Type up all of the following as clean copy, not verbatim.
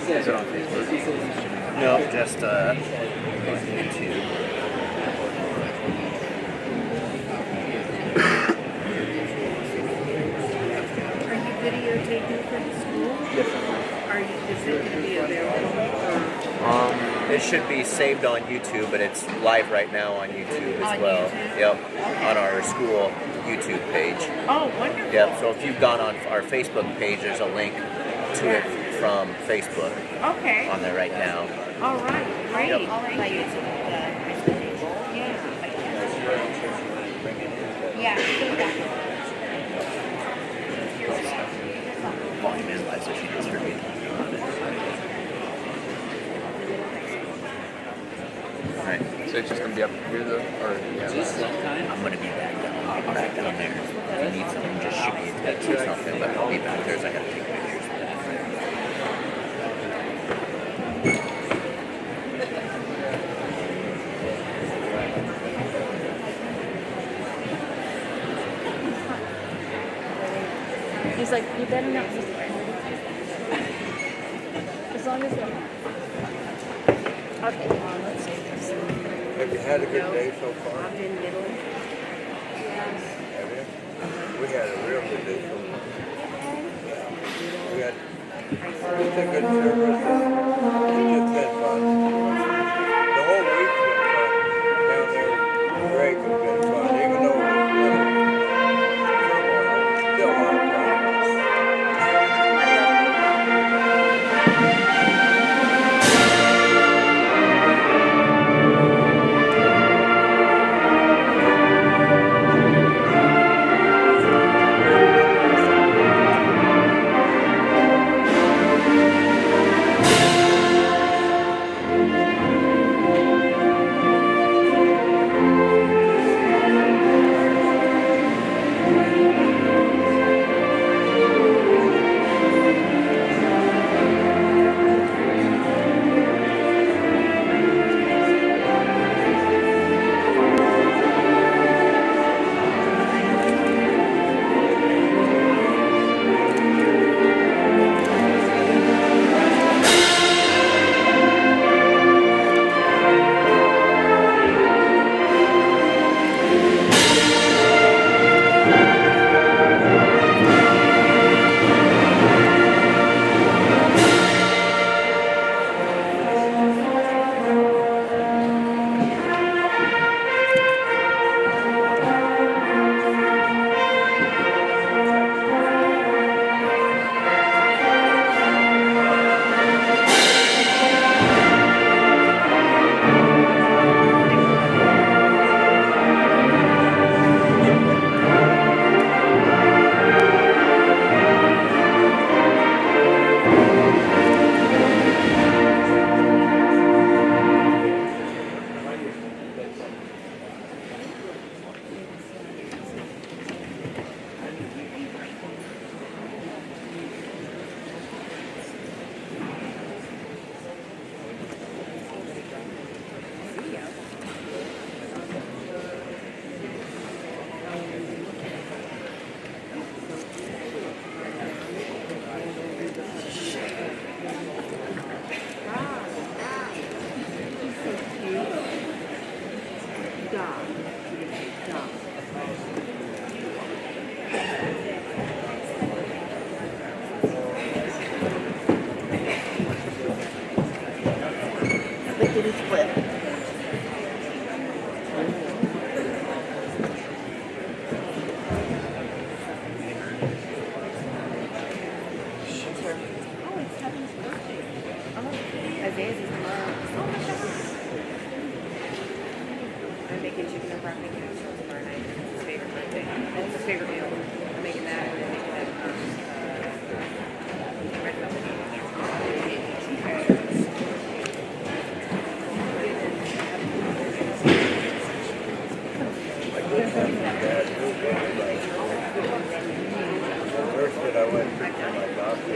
Is it on Facebook? No, just on YouTube. Are you videotaping for the school? Yes. Is it going to be available for? It should be saved on YouTube, but it's live right now on YouTube as On well. YouTube? Yep, Okay. on our school YouTube page. Oh, wonderful. Yep. So if you've gone on our Facebook page, there's a link to it from Facebook Okay. on there right now. All right. Great. Yep. Thank you. Yeah. Volume is live, so she just heard me talking about it. Alright. So it's just gonna be up here though, or yeah. I'm gonna be back down there. If you need something, just shoot me a text or something, but I'll be back there, so I gotta take pictures. He's like, you better not miss it. As long as they're... Okay, let's see. Have you had a good day so far? I'm in Italy. Have you? We had a real good day so far. We had just a good service. It's just been fun. The whole week's been fun. Down there, Greg has been fun. Even though it was still a lot of fun. I'm making chicken and broccoli casserole tomorrow night. It's his favorite birthday. That's his favorite meal. I'm making that and then making that red velvet. First that I went to my doctor,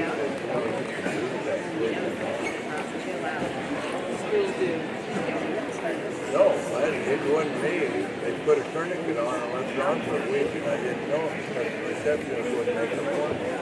no, it wasn't me. They put a tourniquet on and left it on for a week, and I didn't know it because the receptionist wouldn't make an appointment.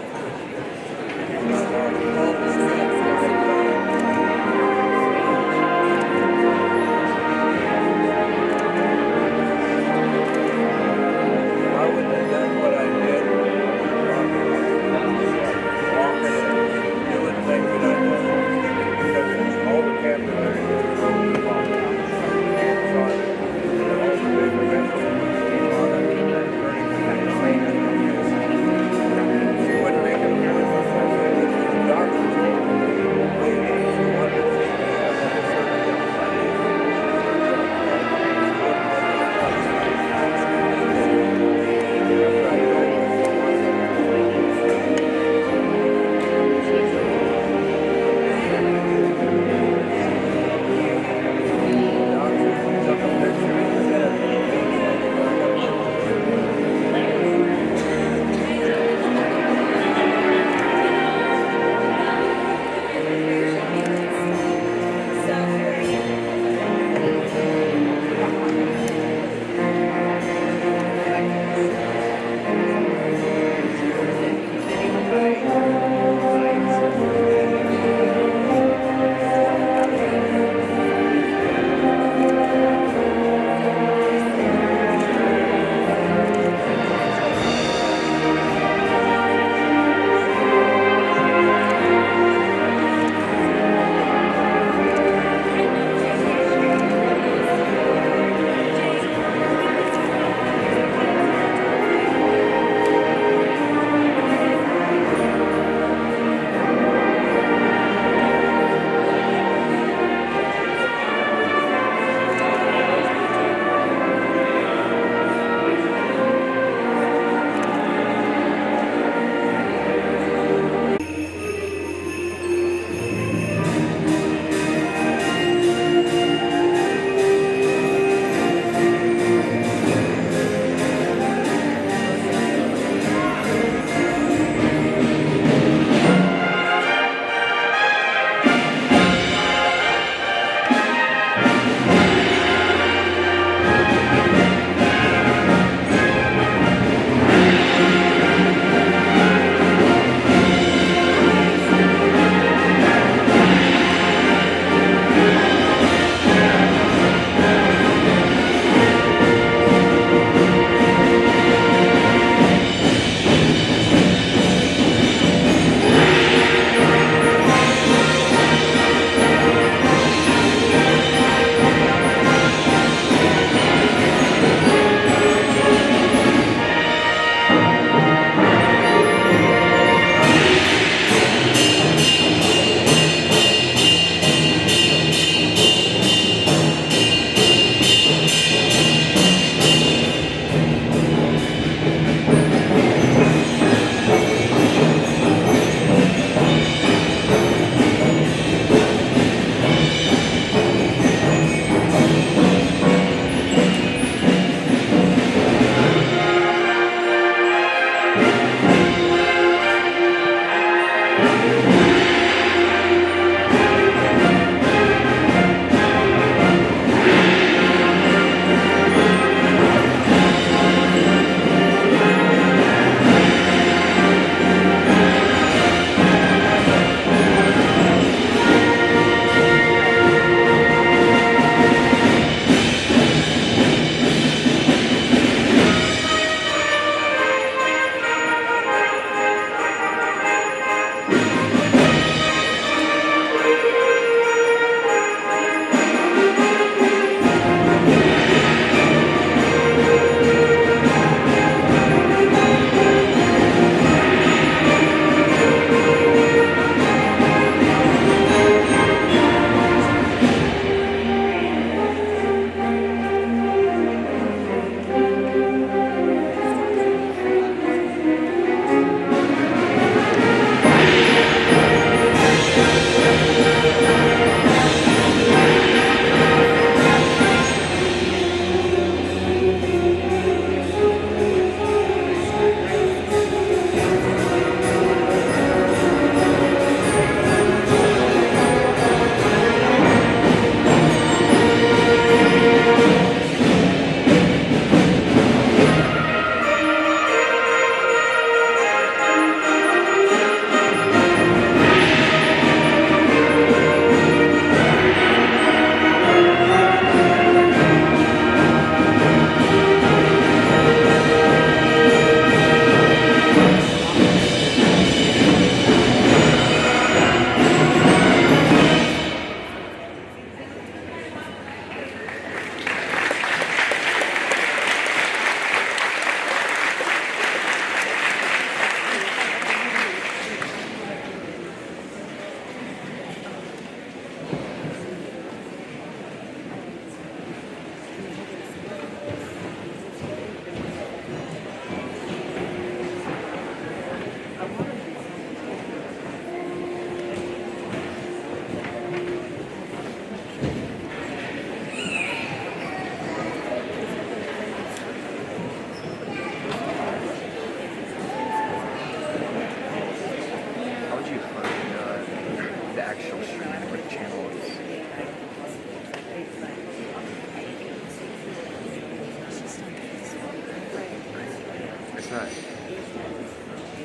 it's not.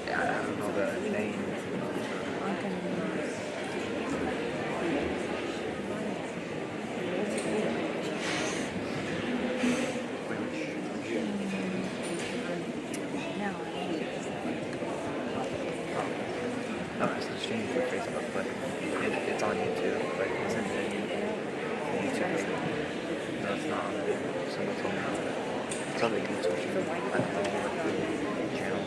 Yeah, I don't know the name. No, it's not streaming for Facebook, but it's on YouTube. But it's in the YouTube. No, it's not on there. Someone told me it's on the YouTube channel. I don't know what the channel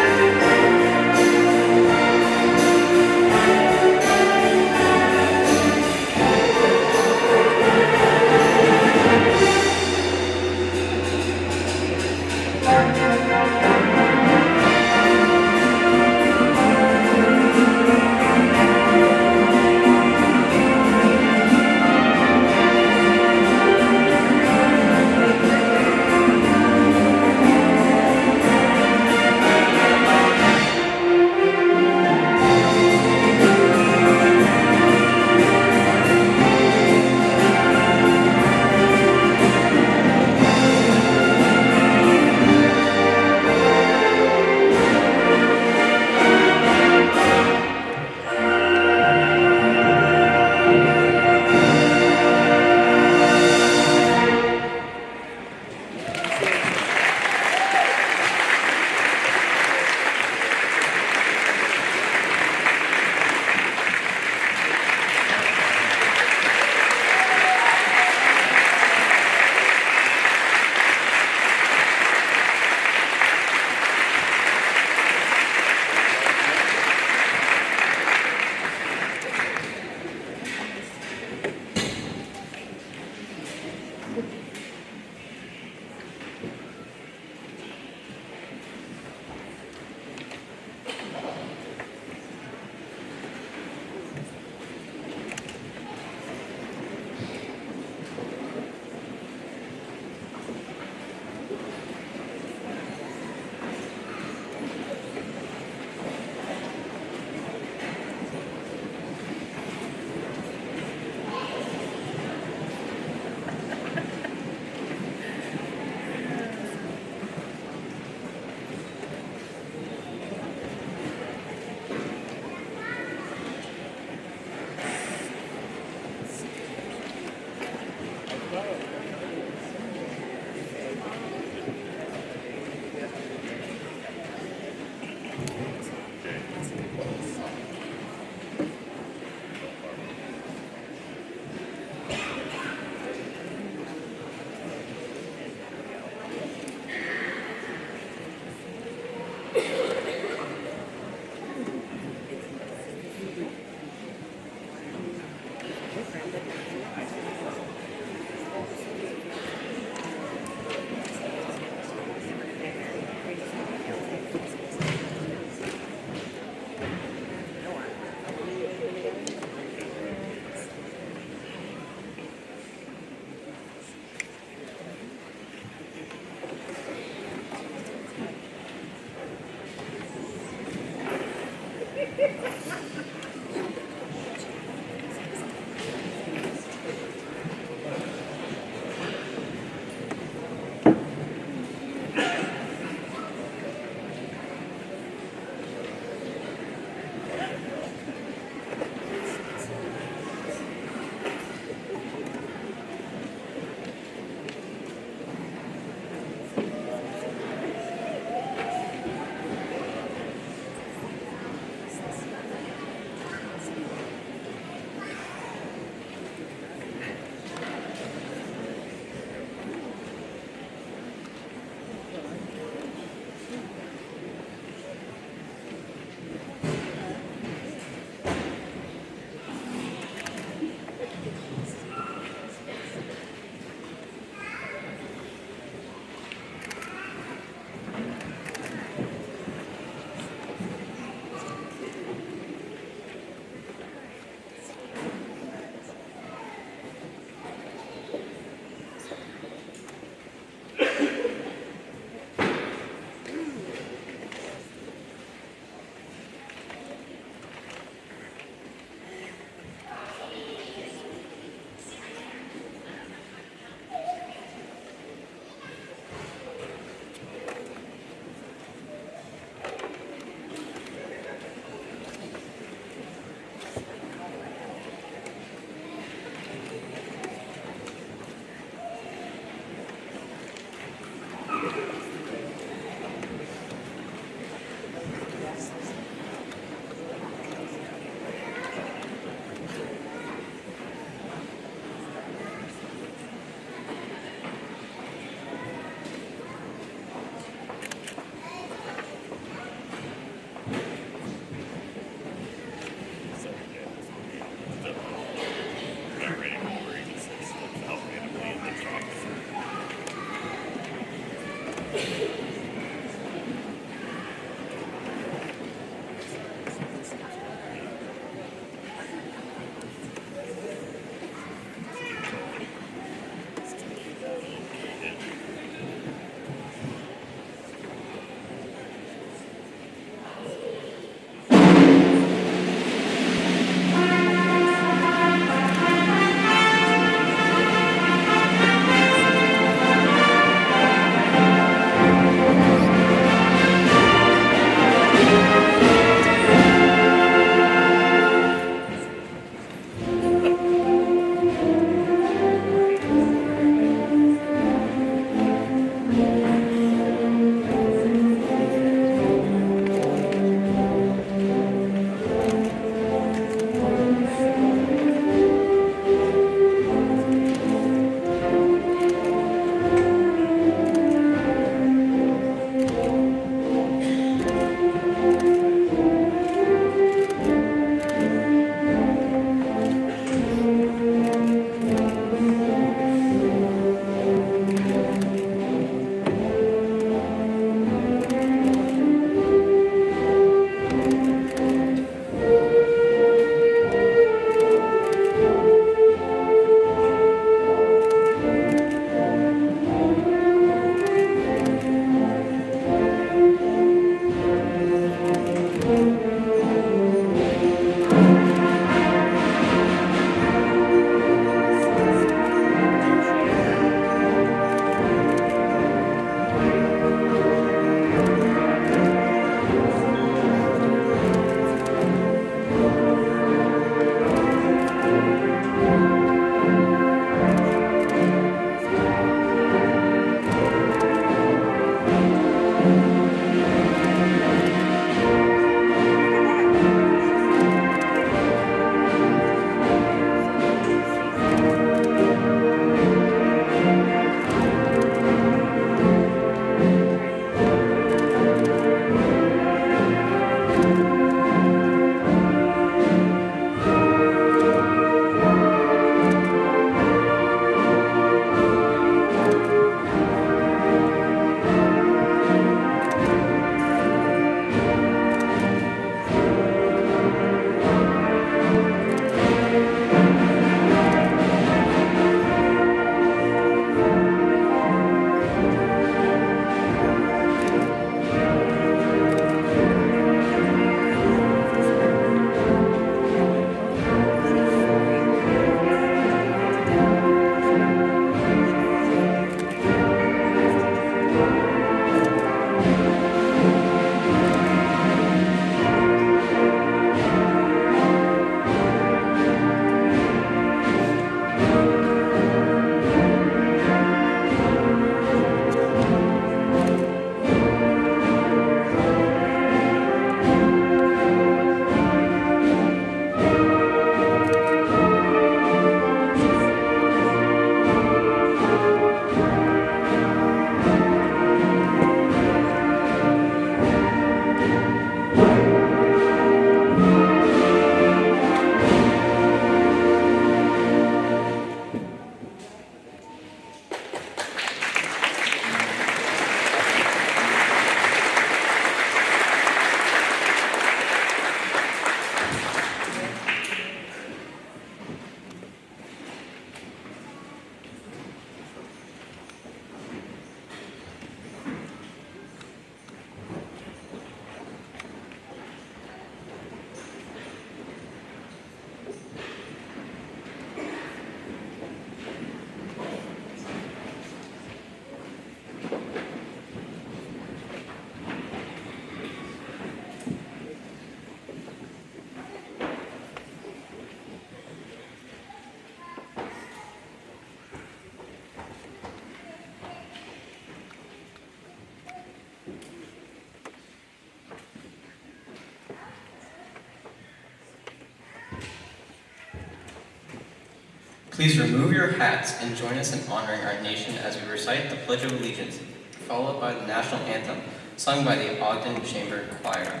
Please remove your hats and join us in honoring our nation as we recite the Pledge of Allegiance, followed by the National Anthem, sung by the Ogden Chamber Choir.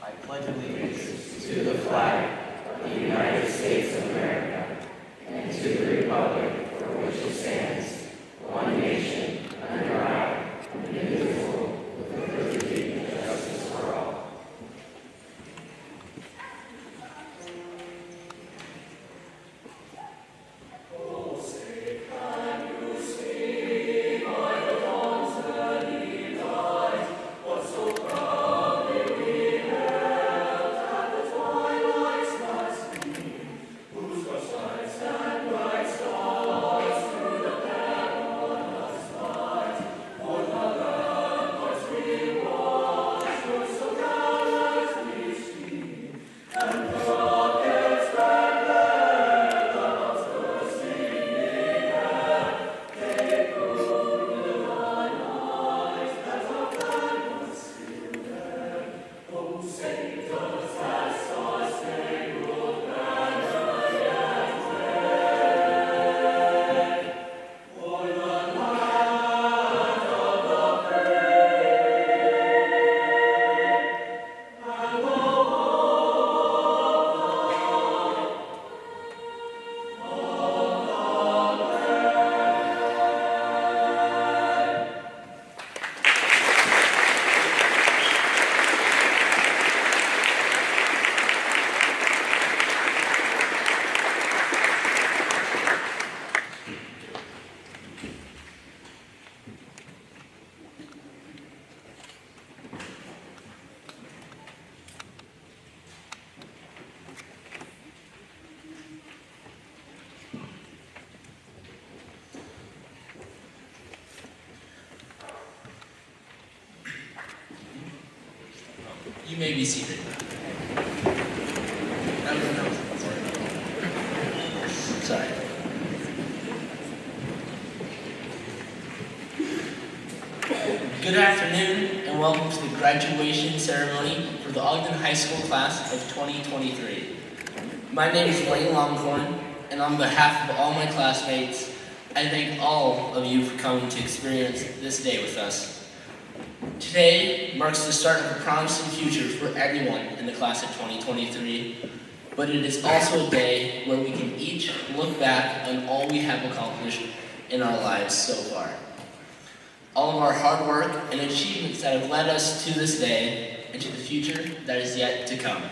I pledge allegiance to the flag of the United States of America and to the republic for which it stands, one nation, under God, indivisible, with liberty and justice for all. You may be seated. Sorry. Good afternoon and welcome to the graduation ceremony for the Ogden High School class of 2023. My name is Blaine Longhorn, and on behalf of all my classmates, I thank all of you for coming to experience this day with us. Today marks the start of a promising future for everyone in the class of 2023, but it is also a day where we can each look back on all we have accomplished in our lives so far. All of our hard work and achievements that have led us to this day and to the future that is yet to come.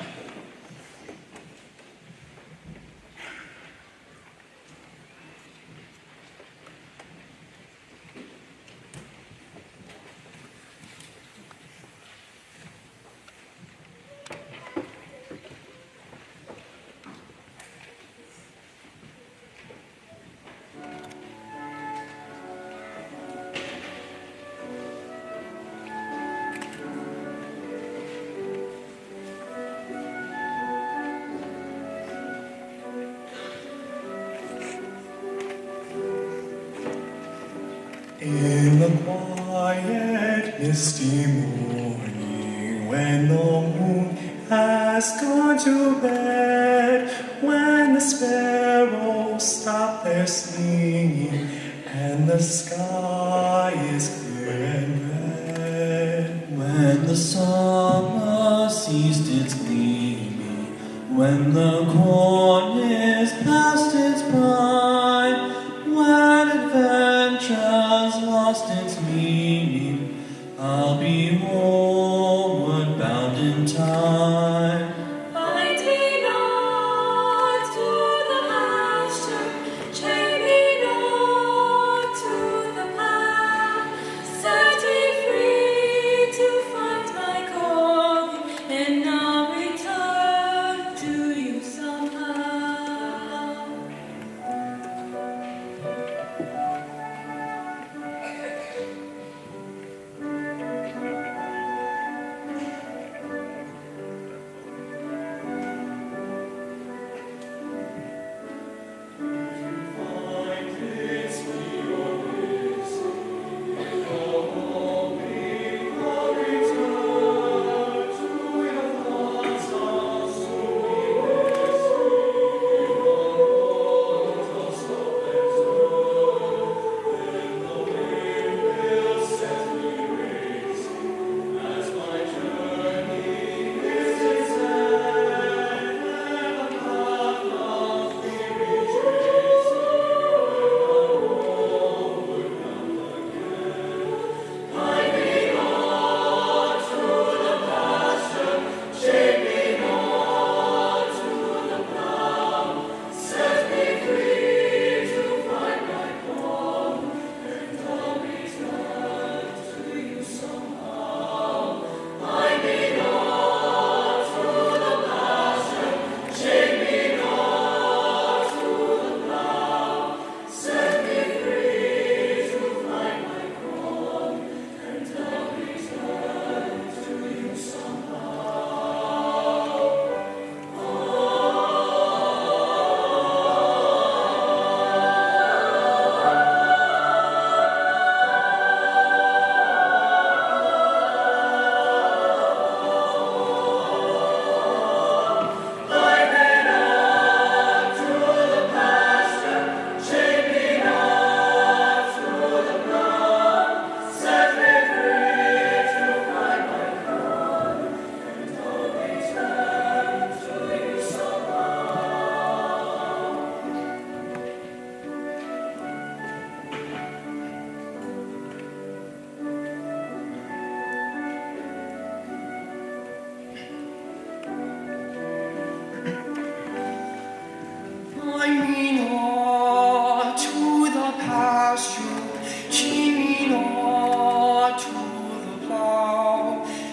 In the quiet, misty morning, when the moon has gone to bed, when the sparrows stop their singing, and the sky is clear and red, when the summer ceased its gleaming, when the corn is past its prime, when adventure's lost its meaning, I'll be homeward bound in time. Finding not to the pasture, chaining not to the path, set me free to find my calling, and I'll return to you somehow.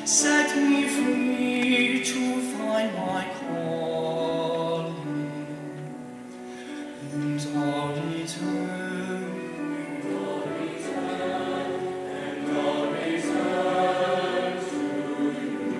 set me free to find my calling. And I'll return, and I'll return to you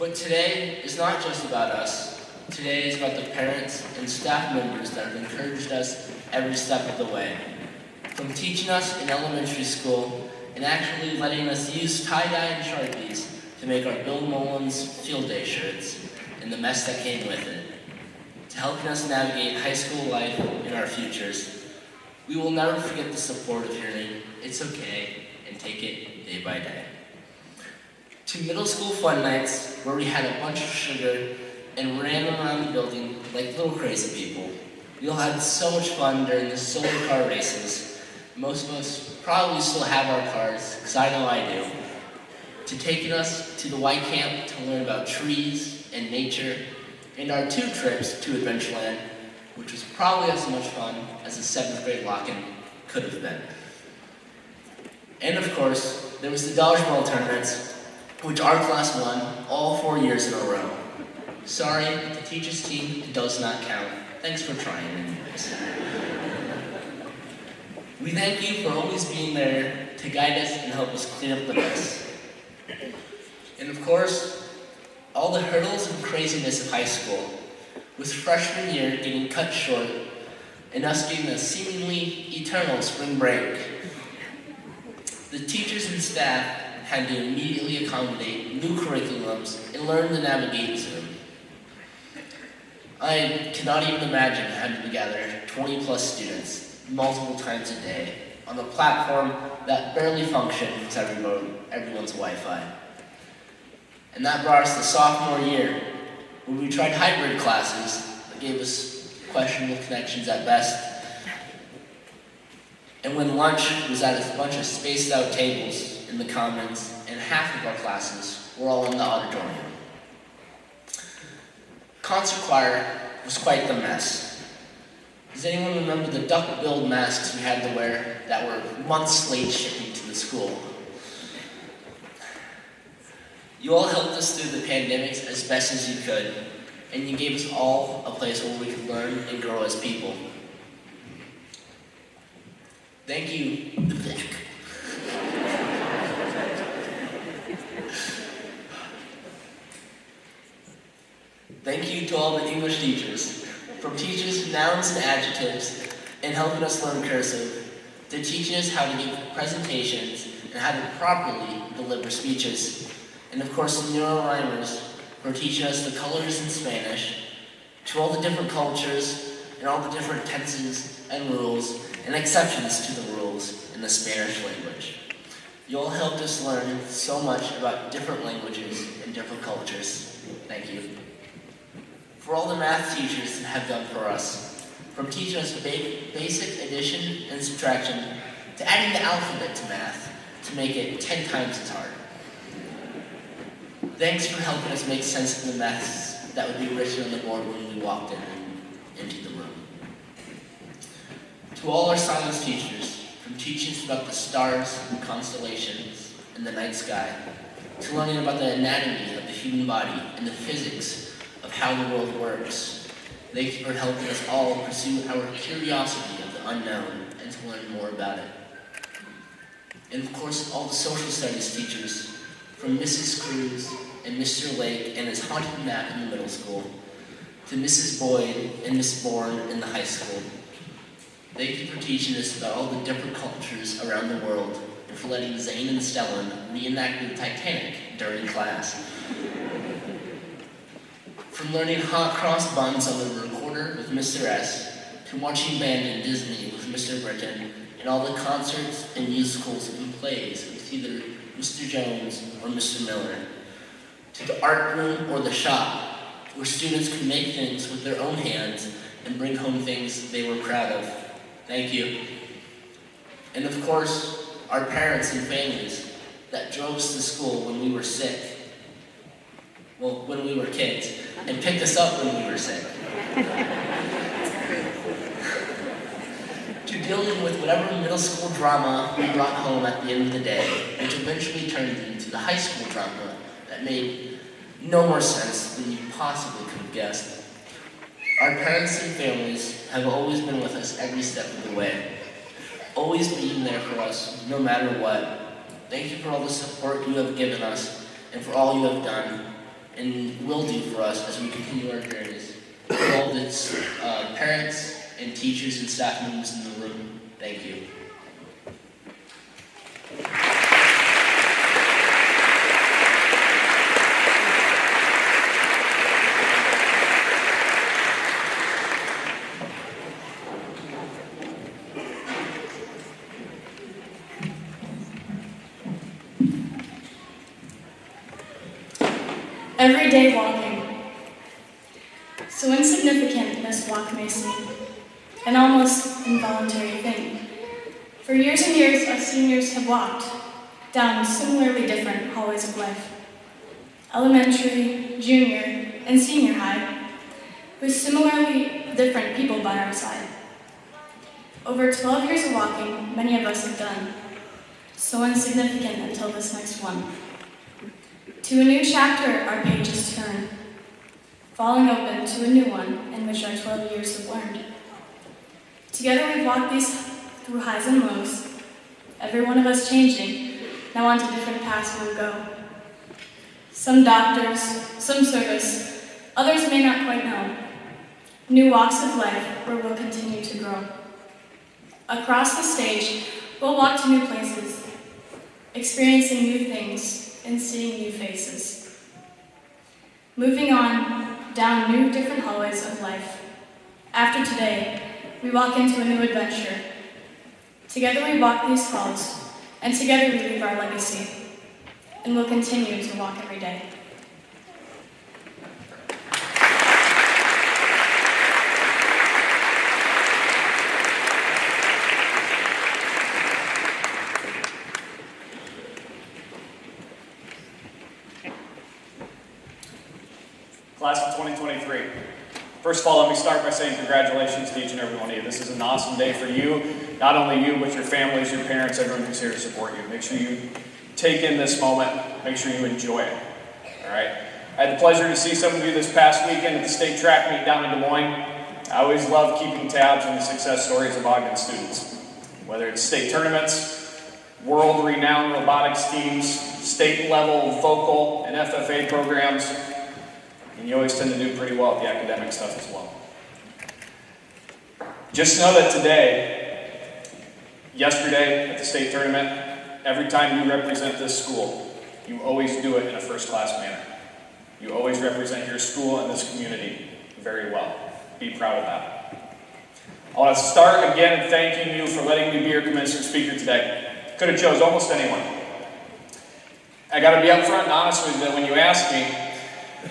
But today is not just about us. Today is about the parents and staff members that have encouraged us every step of the way. From teaching us in elementary school and actually letting us use tie-dye and Sharpies to make our Bill Mullins field day shirts and the mess that came with it, to helping us navigate high school life and our futures. We will never forget the support of hearing "It's okay" and take it day by day. To middle school fun nights where we had a bunch of sugar and ran around the building like little crazy people. We all had so much fun during the solar car races. Most of us probably still have our cars, because I know I do. To taking us to the White Camp to learn about trees and nature, and our 2 trips to Adventureland, which was probably as much fun as a 7th grade lock-in could have been. And of course, there was the dodgeball tournaments, which our class won all 4 years in a row. Sorry, but the teachers' team does not count. Thanks for trying anyways. We thank you for always being there to guide us and help us clean up the mess. And of course, all the hurdles and craziness of high school, with freshman year getting cut short and us getting a seemingly eternal spring break. The teachers and staff had to immediately accommodate new curriculums and learn to navigate Zoom. I cannot even imagine having to gather 20 plus students multiple times a day on a platform that barely functions everyone's Wi-Fi. And that brought us to sophomore year, where we tried hybrid classes that gave us questionable connections at best. And when lunch was at a bunch of spaced out tables in the commons, and half of our classes were all in the auditorium. Concert choir was quite the mess. Does anyone remember the duck-billed masks we had to wear that were months late shipping to the school? You all helped us through the pandemics as best as you could, and you gave us all a place where we could learn and grow as people. Thank you. Thank you to all the English teachers, from teaching nouns and adjectives and helping us learn cursive, to teaching us how to give presentations and how to properly deliver speeches, and of course the neuro-rhymers for teaching us the colors in Spanish, to all the different cultures and all the different tenses and rules and exceptions to the rules in the Spanish language. You all helped us learn so much about different languages and different cultures. Thank you. For all the math teachers that have done for us, from teaching us basic addition and subtraction, to adding the alphabet to math, to make it 10 times as hard. Thanks for helping us make sense of the mess that would be written on the board when we walked into the room. To all our science teachers, from teaching us about the stars and constellations and the night sky, to learning about the anatomy of the human body and the physics of how the world works. Thank you for helping us all pursue our curiosity of the unknown and to learn more about it. And of course, all the social studies teachers, from Mrs. Cruz and Mr. Lake and his haunted map in the middle school, to Mrs. Boyd and Miss Bourne in the high school. Thank you for teaching us about all the different cultures around the world and for letting Zane and Stellan reenact the Titanic during class. From learning hot cross buns on the recorder with Mr. S, to watching band in Disney with Mr. Britton, and all the concerts and musicals and plays with either Mr. Jones or Mr. Miller, to the art room or the shop, where students could make things with their own hands and bring home things they were proud of. Thank you. And of course, our parents and families that drove us to school when we were sick. Well, when we were kids, and picked us up when we were sick. To dealing with whatever middle school drama we brought home at the end of the day, which eventually turned into the high school drama that made no more sense than you possibly could have guessed. Our parents and families have always been with us every step of the way, always being there for us no matter what. Thank you for all the support you have given us and for all you have done and will do for us as we continue our journeys. For all the parents and teachers and staff members in the room, thank you. Everyday walking. So insignificant this walk may seem, an almost involuntary thing. For years and years, us seniors have walked down similarly different hallways of life. Elementary, junior, and senior high, with similarly different people by our side. Over 12 years of walking, many of us have done, so insignificant until this next one. To a new chapter our pages turn, falling open to a new one in which our 12 years have learned. Together we've walked these through highs and lows, every one of us changing, now onto different paths we'll go. Some doctors, some service, others may not quite know. New walks of life where we'll continue to grow. Across the stage, we'll walk to new places, experiencing new things, and seeing new faces. Moving on down new different hallways of life. After today, we walk into a new adventure. Together we walk these halls, and together we leave our legacy. And we'll continue to walk every day. Class of 2023. First of all, let me start by saying congratulations to each and every one of you. This is an awesome day for you, not only you, but your families, your parents, everyone who's here to support you. Make sure you take in this moment, make sure you enjoy it, all right? I had the pleasure to see some of you this past weekend at the state track meet down in Des Moines. I always love keeping tabs on the success stories of Ogden students, whether it's state tournaments, world-renowned robotics teams, state-level vocal and FFA programs, and you always tend to do pretty well at the academic stuff as well. Just know that today, yesterday at the state tournament, every time you represent this school, you always do it in a first-class manner. You always represent your school and this community very well. Be proud of that. I want to start again thanking you for letting me be your commencement speaker today. Could have chose almost anyone. I got to be upfront and honest with you that when you asked me,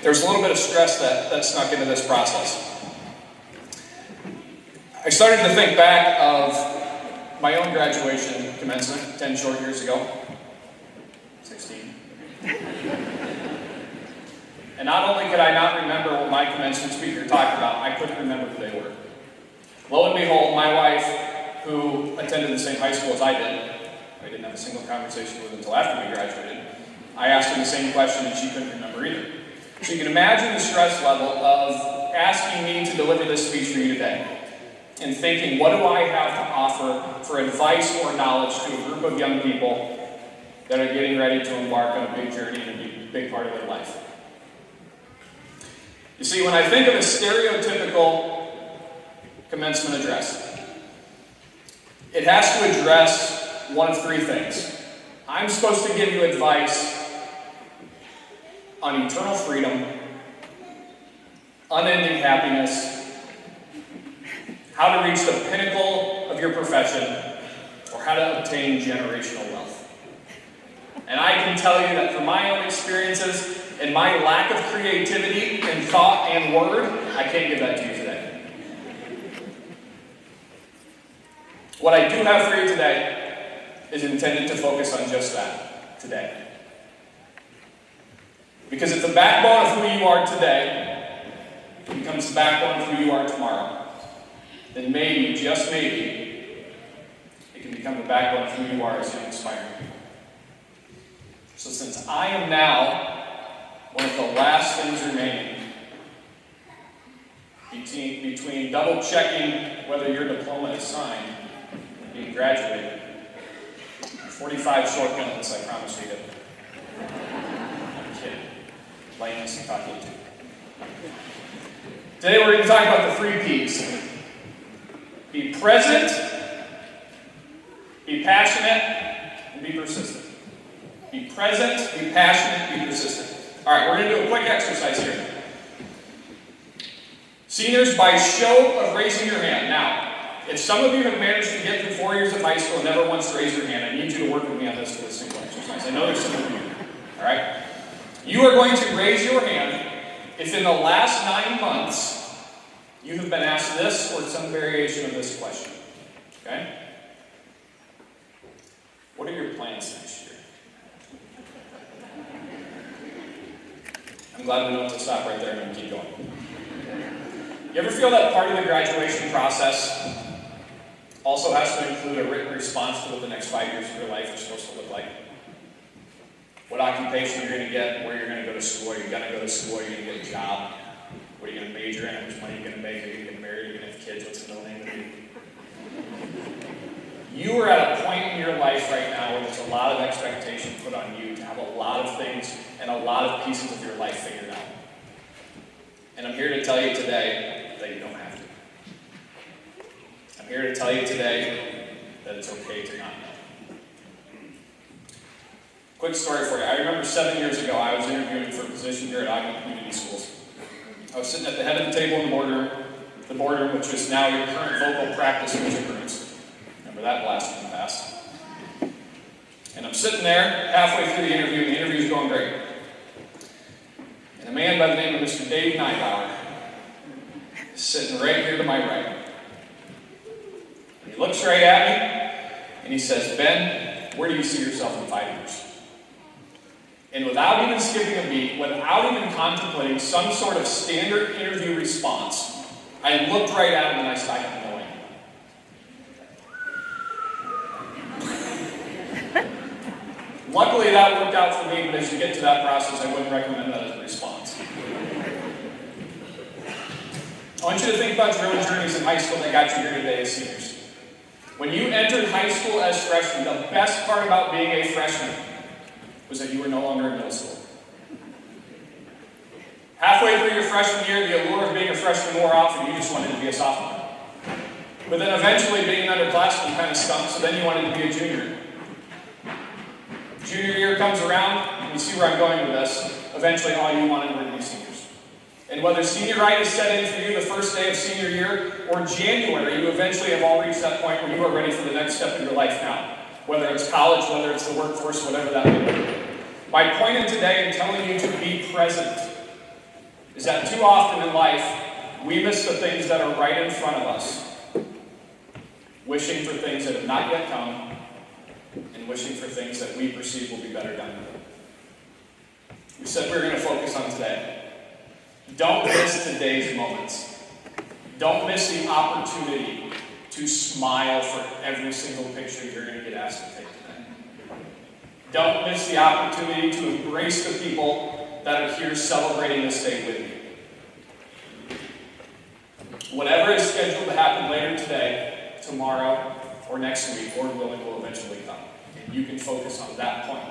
there's a little bit of stress that snuck into this process. I started to think back of my own graduation commencement 10 short years ago. 16. And not only could I not remember what my commencement speaker talked about, I couldn't remember who they were. Lo and behold, my wife, who attended the same high school as I didn't have a single conversation with until after we graduated, I asked her the same question and she couldn't remember either. So you can imagine the stress level of asking me to deliver this speech for you today and thinking, what do I have to offer for advice or knowledge to a group of young people that are getting ready to embark on a big journey and a big part of their life. You see, when I think of a stereotypical commencement address, it has to address one of three things. I'm supposed to give you advice on eternal freedom, unending happiness, how to reach the pinnacle of your profession, or how to obtain generational wealth. And I can tell you that from my own experiences and my lack of creativity in thought and word, I can't give that to you today. What I do have for you today is intended to focus on just that today. Because if the backbone of who you are today becomes the backbone of who you are tomorrow, then maybe, just maybe, it can become the backbone of who you are as you inspire. So since I am now one of the last things remaining between double checking whether your diploma is signed and being graduated, 45 short minutes, I promise you. I'm kidding. Lightness and talking too. Today we're going to talk about the 3 P's. Be present, be passionate, and be persistent. Be present, be passionate, be persistent. All right, we're going to do a quick exercise here. Seniors, by show of raising your hand. Now, if some of you have managed to get through 4 years of high school and never once raised your hand, I need you to work with me on this for a single exercise. I know there's some of you. All right? You are going to raise your hand if in the last 9 months you have been asked this or some variation of this question. Okay? What are your plans next year? I'm glad we don't have to stop right there and keep going. You ever feel that part of the graduation process also has to include a written response to what the next 5 years of your life is supposed to look like? What occupation you're going to get, where you're going to go to school, are you going to go to school, are you going to get a job, what are you going to major in, how much money are you going to make, are you going to get married, are you going to have kids, what's the middle name of the baby? You are at a point in your life right now where there's a lot of expectation put on you to have a lot of things and a lot of pieces of your life figured out. And I'm here to tell you today that you don't have to. I'm here to tell you today that it's okay to not know. Quick story for you. I remember 7 years ago, I was interviewing for a position here at Ogden Community Schools. I was sitting at the head of the table in the boardroom, which is now your current vocal practice music rooms. Remember that blast from the past. And I'm sitting there halfway through the interview, and the interview's going great. And a man by the name of Mr. Dave Neibauer is sitting right here to my right. And he looks right at me, and he says, "Ben, where do you see yourself in 5 years?" And without even skipping a beat, without even contemplating some sort of standard interview response, I looked right at him and I said, "I have no idea." Luckily, that worked out for me, but as you get to that process, I wouldn't recommend that as a response. I want you to think about your own journeys in high school that got you here today as seniors. When you entered high school as freshmen, the best part about being a freshman was that you were no longer in middle school. Halfway through your freshman year, the allure of being a freshman wore off and you just wanted to be a sophomore. But then eventually being an underclassman kind of stunk, so then you wanted to be a junior. Junior year comes around, and you see where I'm going with this. Eventually all you wanted were to be seniors. And whether senioritis set in for you the first day of senior year or January, you eventually have all reached that point where you are ready for the next step of your life now. Whether it's college, whether it's the workforce, whatever that may be. My point in today in telling you to be present is that too often in life, we miss the things that are right in front of us, wishing for things that have not yet come, and wishing for things that we perceive will be better down the road. We said we were going to focus on today. Don't miss today's moments. Don't miss the opportunity to smile for every single picture you're going to get asked to take today. Don't miss the opportunity to embrace the people that are here celebrating this day with you. Whatever is scheduled to happen later today, tomorrow, or next week, Lord willing, will eventually come. And you can focus on that point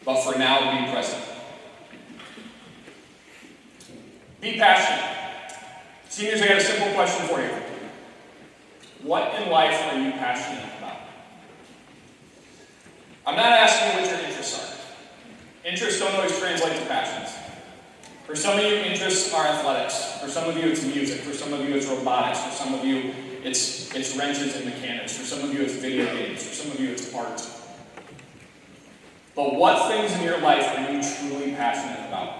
But for now, be present. Be passionate. Seniors, I got a simple question for you. What in life are you passionate about? I'm not asking you what your interests are. Interests don't always translate to passions. For some of you, interests are athletics. For some of you, it's music. For some of you, it's robotics. For some of you, it's wrenches and mechanics. For some of you, it's video games. For some of you, it's art. But what things in your life are you truly passionate about?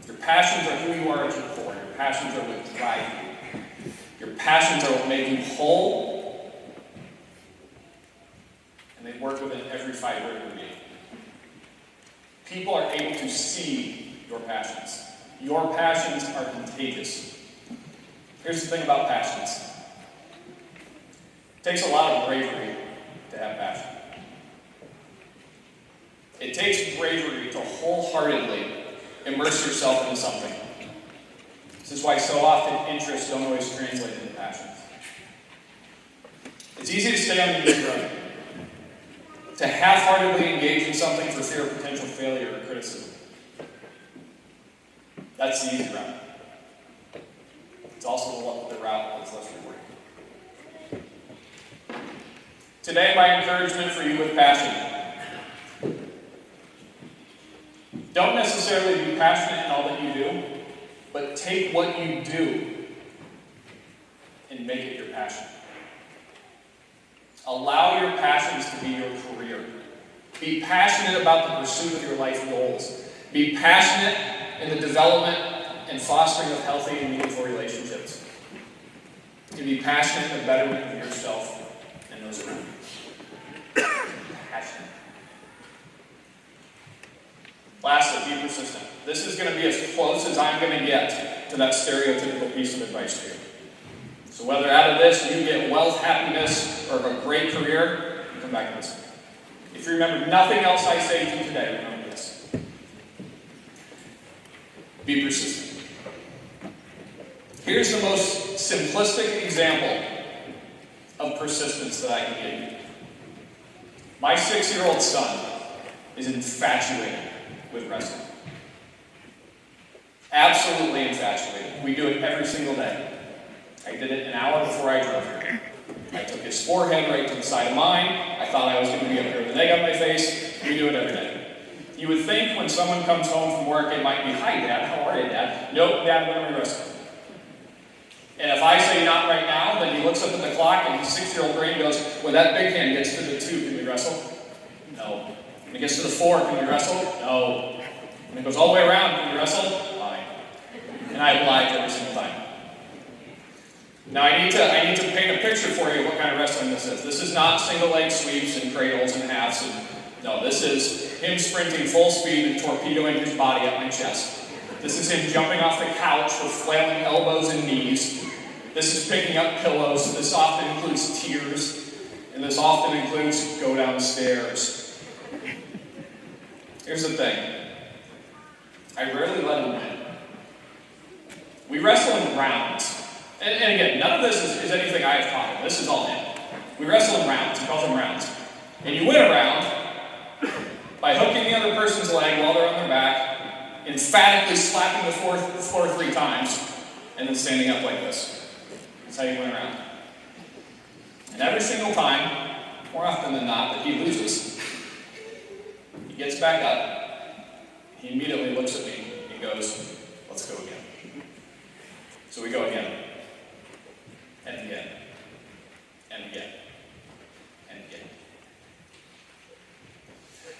Your passions are who you are at your core. Your passions are what drive you. Your passions are what make you whole. And they work within every fiber of your being. People are able to see your passions. Your passions are contagious. Here's the thing about passions. It takes a lot of bravery to have passion. It takes bravery to wholeheartedly immerse yourself into something. This is why so often interests don't always translate into passions. It's easy to stay on the easy road, to half-heartedly engage in something for fear of potential failure or criticism. That's the easy route. It's also the route that's less rewarding. Today, my encouragement for you with passion. Don't necessarily be passionate in all that you do, but take what you do and make it your passion. Allow your passions to be your career. Be passionate about the pursuit of your life goals. Be passionate in the development and fostering of healthy and meaningful relationships. To be passionate in the betterment of yourself and those around you. Passionate. Lastly, be persistent. This is going to be as close as I'm going to get to that stereotypical piece of advice for you. So whether out of this you get wealth, happiness, or a great career, come back and listen. If you remember nothing else I say to you today, remember this. Be persistent. Here's the most simplistic example of persistence that I can give you. My 6-year-old son is infatuated with wrestling. Absolutely infatuated. We do it every single day. I did it an hour before I drove here. I took his forehead right to the side of mine. I thought I was going to be up here with an egg on my face. We do it every day. You would think when someone comes home from work, it might be, "Hi, Dad. How are you, Dad?" "Nope, Dad, when are we wrestling?" And if I say not right now, then he looks up at the clock and his 6-year-old brain goes, "When that big hand gets to the 2, can we wrestle?" "No." "When it gets to the 4, can we wrestle?" "No." "When it goes all the way around, can we wrestle?" "Fine." And I oblige every single time. Now I need to paint a picture for you of what kind of wrestling this is. This is not single leg sweeps and cradles and halves. No, this is him sprinting full speed and torpedoing his body up my chest. This is him jumping off the couch with flailing elbows and knees. This is picking up pillows. This often includes tears. And this often includes go downstairs. Here's the thing. I rarely let him win. We wrestle in rounds. And again, none of this is anything I have taught him. This is all him. We wrestle in rounds. He calls them rounds. And you win a round by hooking the other person's leg while they're on their back, emphatically slapping the floor 3 times, and then standing up like this. That's how you win a round. And every single time, more often than not, that he loses, he gets back up, he immediately looks at me, and goes, "Let's go again." So we go again. And again. And again. And again.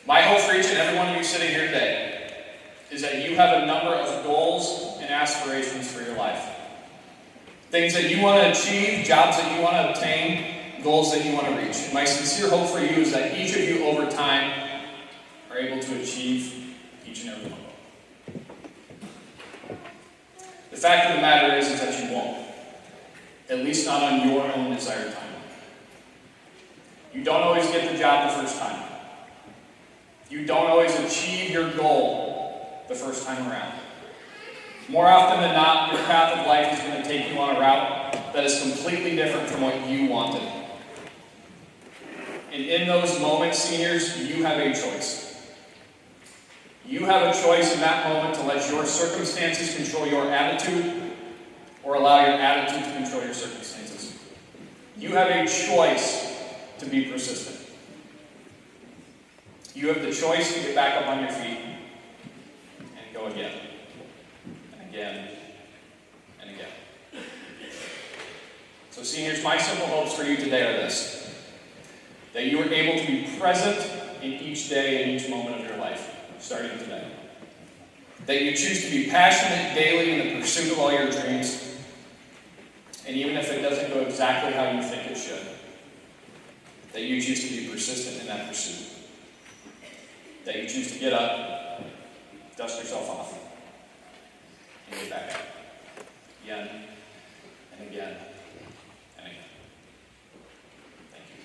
My hope for each and every one of you sitting here today is that you have a number of goals and aspirations for your life. Things that you want to achieve, jobs that you want to obtain, goals that you want to reach. And my sincere hope for you is that each of you over time are able to achieve each and every one of them. The fact of the matter is that you won't. At least not on your own desired time. You don't always get the job the first time. You don't always achieve your goal the first time around. More often than not, your path of life is going to take you on a route that is completely different from what you wanted. And in those moments, seniors, you have a choice. You have a choice in that moment to let your circumstances control your attitude or allow your attitude to control your circumstances. You have a choice to be persistent. You have the choice to get back up on your feet and go again, and again, and again. So seniors, my simple hopes for you today are this: that you are able to be present in each day and each moment of your life, starting today. That you choose to be passionate daily in the pursuit of all your dreams, and even if it doesn't go exactly how you think it should, that you choose to be persistent in that pursuit. That you choose to get up, dust yourself off, and get back up. Again, and again, and again. Thank you.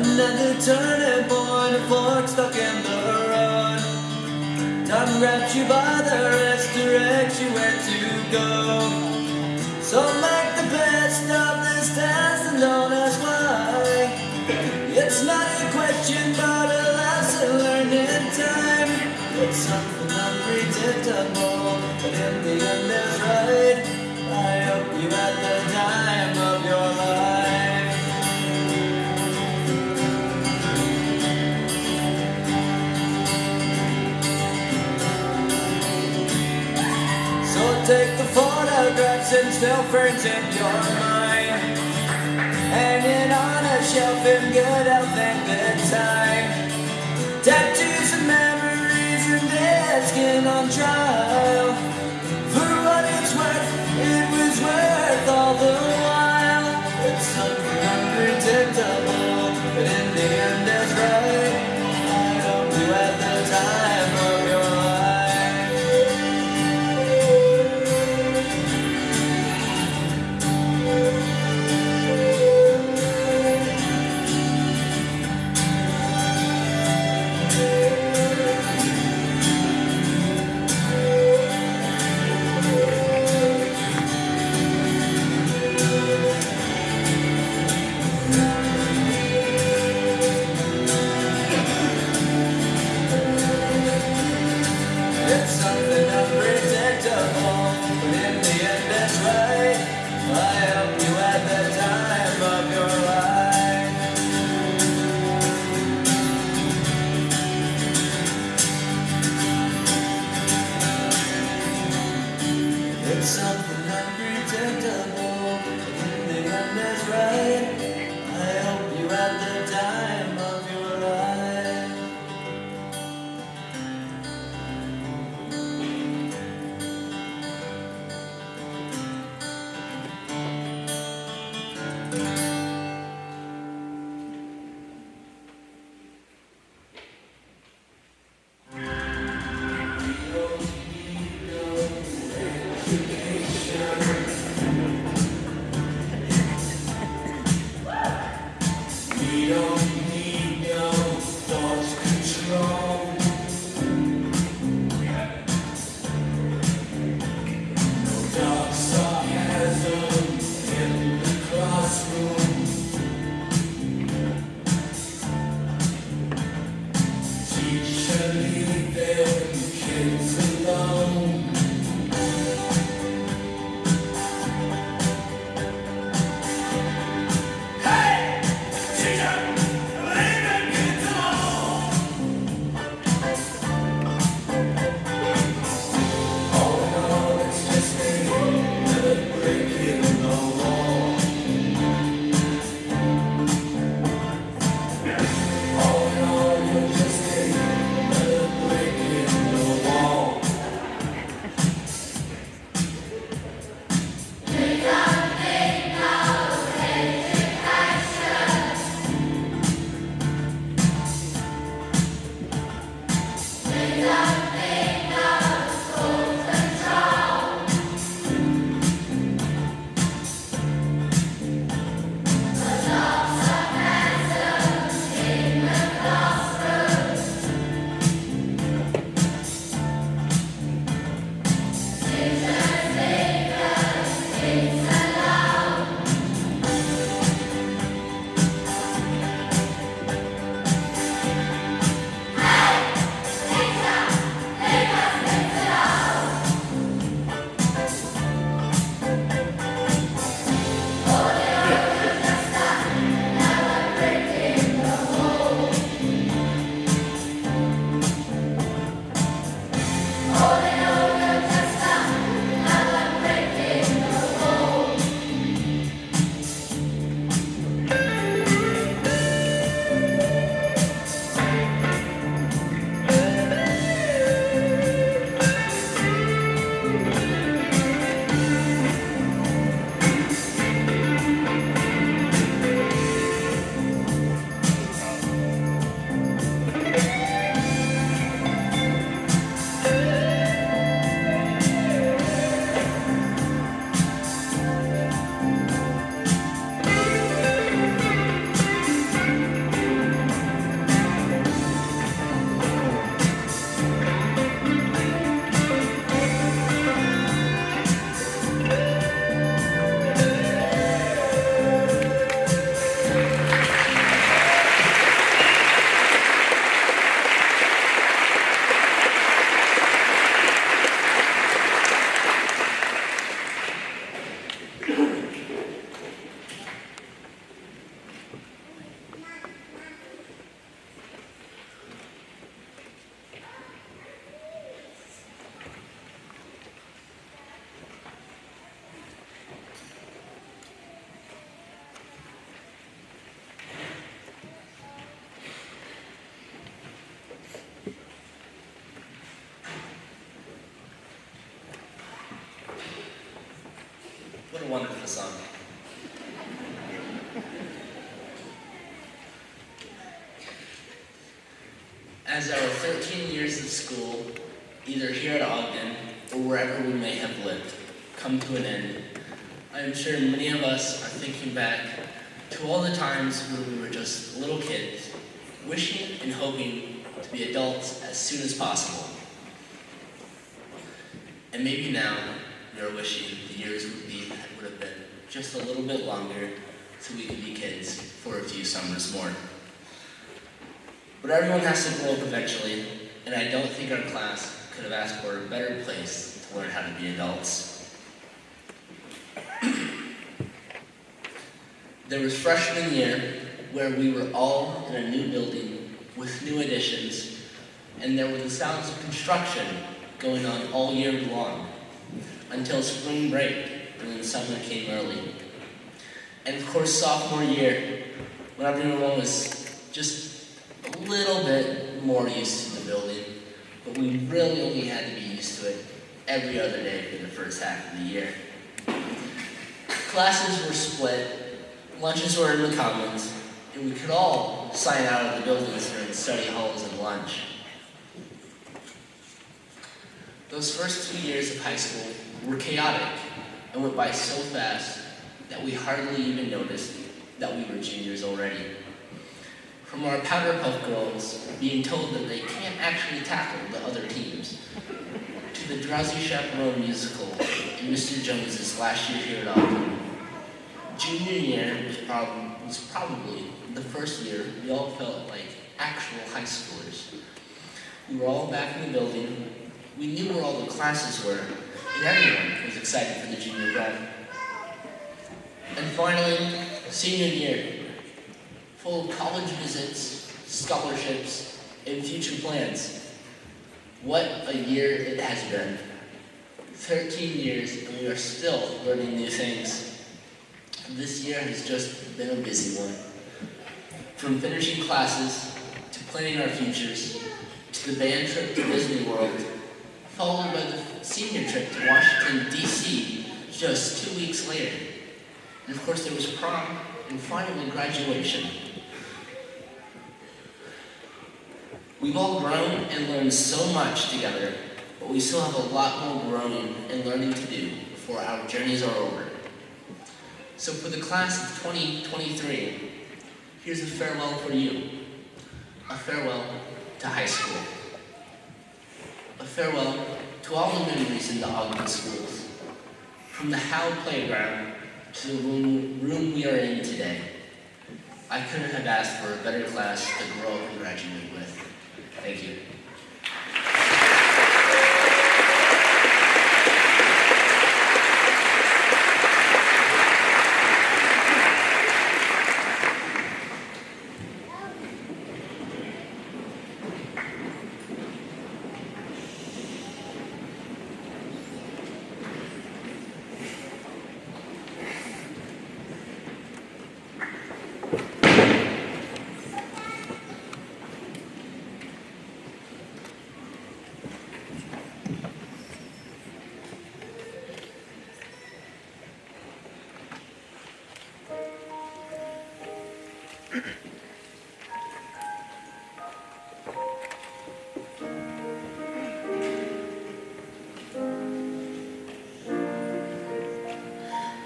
Another turning point, a fork stuck in the road. Time grabs you by the wrist, directs you where to go. So make the best of this test and don't ask why. It's not a question but a lesson learned in time. It's something unpredictable, but in the end is right. I hope you had the time of your life. So take the photographs and still frames in your mind, hanging on a shelf in good health and good time. Tattoos and memories and dead skin on trial. For what it's worth, it was worth all the while. It's something unpredictable, but in the end it's right. I hope you had the time of your as our 13 years of school, either here at Ogden or wherever we may have lived, come to an end, I am sure many of us are thinking back to all the times when we were just little kids, wishing and hoping to be adults as soon as possible. And maybe now we are wishing the years would have been just a little bit longer so we could be kids for a few summers more. But everyone has to grow up eventually, and I don't think our class could have asked for a better place to learn how to be adults. There was freshman year, where we were all in a new building with new additions, and there were the sounds of construction going on all year long, until spring break, and then summer came early. And of course, sophomore year, when everyone was just a little bit more used to the building, but we really only had to be used to it every other day for the first half of the year. Classes were split, lunches were in the commons, and we could all sign out of the buildings during study halls and lunch. Those first 2 years of high school were chaotic and went by so fast that we hardly even noticed that we were juniors already. From our powder puff girls being told that they can't actually tackle the other teams, to the Drowsy Chaperone musical in Mr. Jones's last year here at Ogden. Junior year was probably the first year we all felt like actual high schoolers. We were all back in the building, we knew where all the classes were, and everyone was excited for the junior prom. And finally, senior year, full of college visits, scholarships, and future plans. What a year it has been. 13 years, and we are still learning new things. This year has just been a busy one. From finishing classes, to planning our futures, to the band trip to Disney World, followed by the senior trip to Washington, D.C. just 2 weeks later. And of course there was prom, and finally graduation. We've all grown and learned so much together, but we still have a lot more growing and learning to do before our journeys are over. So for the class of 2023, here's a farewell for you. A farewell to high school. A farewell to all the memories in the Ogden schools. From the Howe playground to the room we are in today. I couldn't have asked for a better class to grow up and graduate with. Thank you.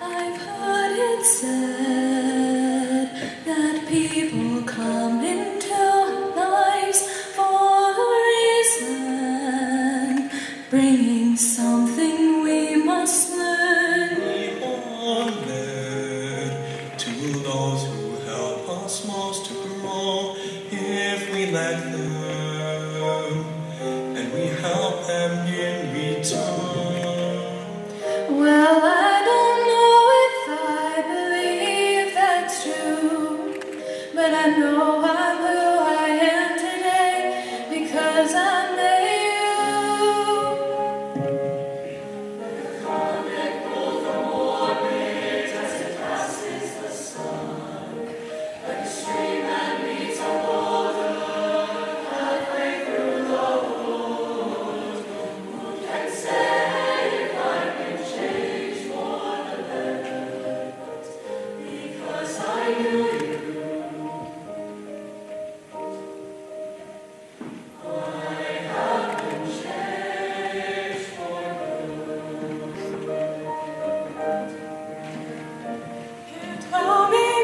I've heard it said that people come into our lives for a reason, bringing something we must learn. We are led to those who help us most to grow if we let them, and we help them in return. Well, I don't know if I believe that's true, but I know I'm who I am today because I made say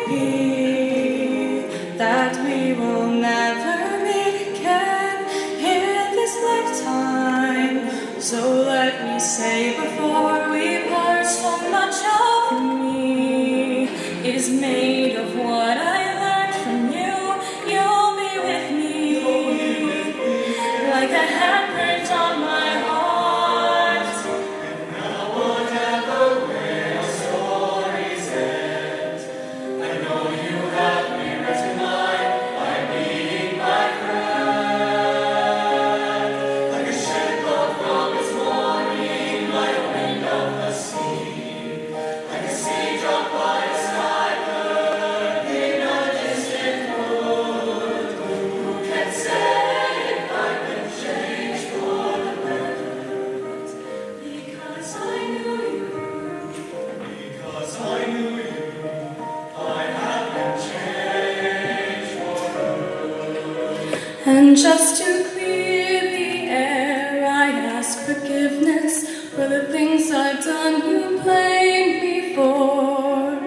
be that we will never meet again in this lifetime. So let me say before we part, so much of me is made of what I learned from you. You'll be with me like a handprint on my heart. And just to clear the air, I ask forgiveness for the things I've done you blamed me for.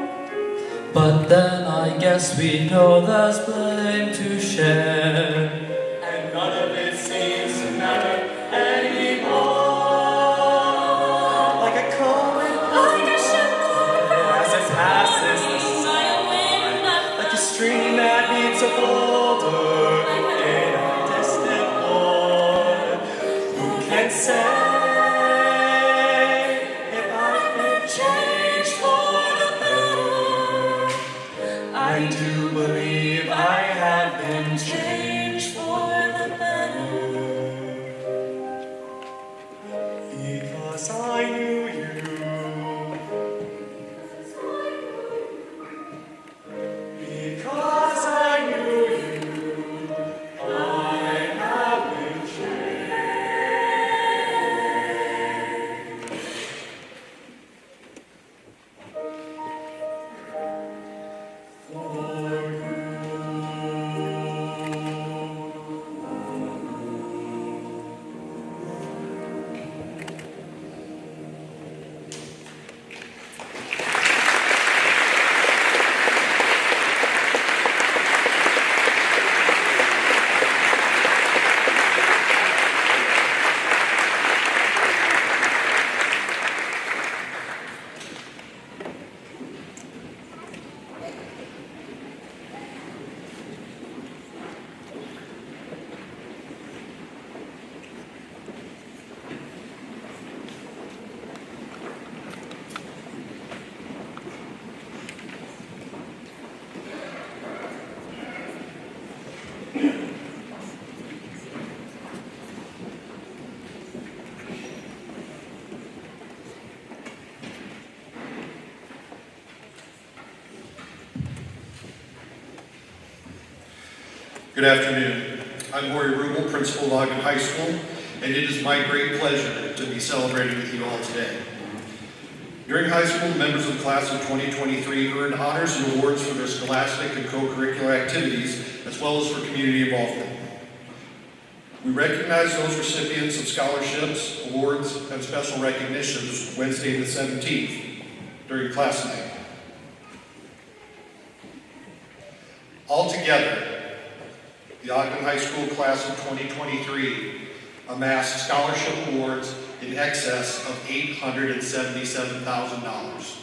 But then I guess we know there's blame to share, and none of it seems to matter anymore. like a comet, Like a ship as it passes the by a wind that like a stream that meets a boulder in a distant port. Who can say if I've been changed for the better? I do believe I have been changed for the better, because I knew you. Because I knew you, I have been changed. Good afternoon. I'm Rory Rubel, Principal of Ogden High School, and it is my great pleasure to be celebrating with you all today. During high school, members of the class of 2023 earned honors and awards for their scholastic and co-curricular activities, as well as for community involvement. We recognize those recipients of scholarships, awards, and special recognitions Wednesday the 17th during class night. Altogether, the Ogden High School class of 2023 amassed scholarship awards in excess of $877,000.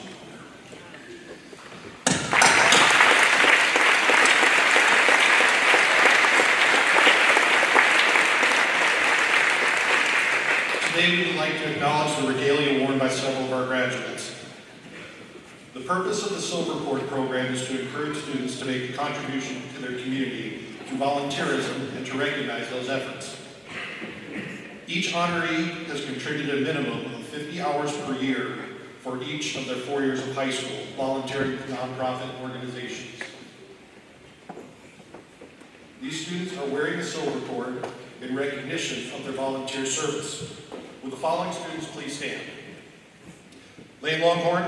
Today we would like to acknowledge the regalia worn by several of our graduates. The purpose of the Silver Cord program is to encourage students to make a contribution to their community through volunteerism and to recognize those efforts. Each honoree has contributed a minimum of 50 hours per year for each of their 4 years of high school, volunteering with nonprofit organizations. These students are wearing the Silver Cord in recognition of their volunteer service. Will the following students please stand? Lane Longhorn,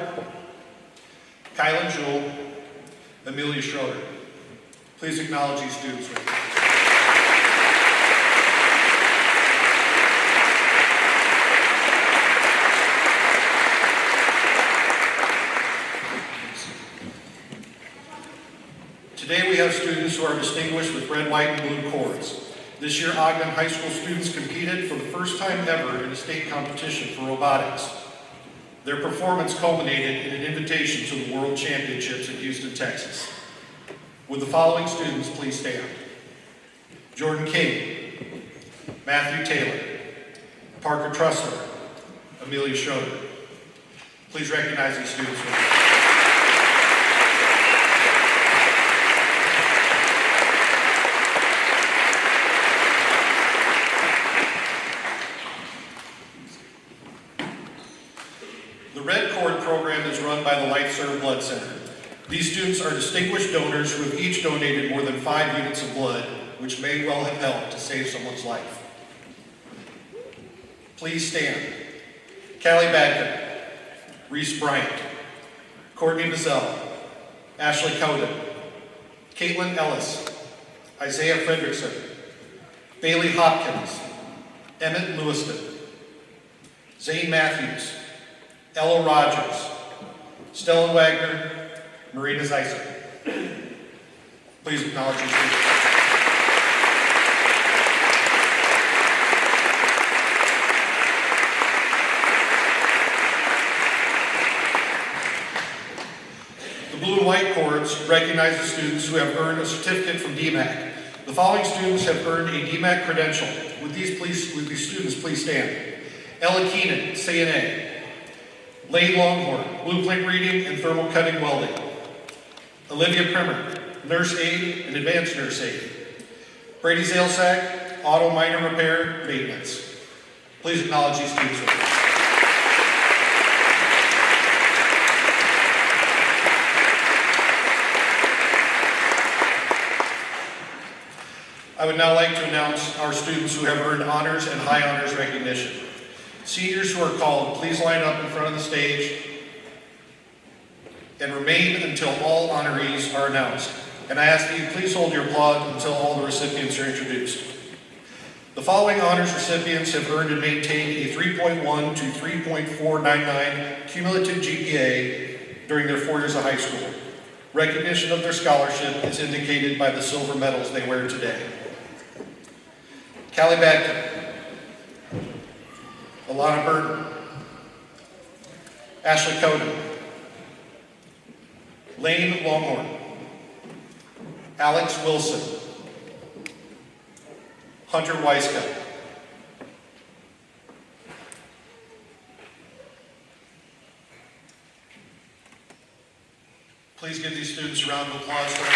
Kylan Jewell, Amelia Schroeder. Please acknowledge these students with me. Today we have students who are distinguished with red, white, and blue cords. This year, Ogden High School students competed for the first time ever in a state competition for robotics. Their performance culminated in an invitation to the World Championships in Houston, Texas. Would the following students please stand? Jordan King, Matthew Taylor, Parker Trussler, Amelia Schroeder. Please recognize these students with me. The Red Cord program is run by the Life Serve Blood Center. These students are distinguished donors who have each donated more than 5 units of blood, which may well have helped to save someone's life. Please stand. Callie Badkin, Reese Bryant, Courtney Bazell, Ashley Cowden, Caitlin Ellis, Isaiah Fredrickson, Bailey Hopkins, Emmett Lewiston, Zane Matthews, Ella Rogers, Stella Wagner, Marina Zeiser. Please acknowledge your students. The blue and white cords recognize the students who have earned a certificate from DMAC. The following students have earned a DMAC credential. Would these students please stand? Ella Keenan, CNA. Lane Longhorn, blueprint reading and thermal cutting welding. Olivia Primer, nurse aide and advanced nurse aide. Brady Zalsack, auto minor repair, maintenance. Please acknowledge these students with me. I would now like to announce our students who have earned honors and high honors recognition. Seniors who are called, please line up in front of the stage and remain until all honorees are announced. And I ask that you please hold your applause until all the recipients are introduced. The following honors recipients have earned and maintained a 3.1 to 3.499 cumulative GPA during their 4 years of high school. Recognition of their scholarship is indicated by the silver medals they wear today. Callie Badkin, Alana Burton, Ashley Cowden, Lane Longhorn, Alex Wilson, Hunter Weiska, please give these students a round of applause for their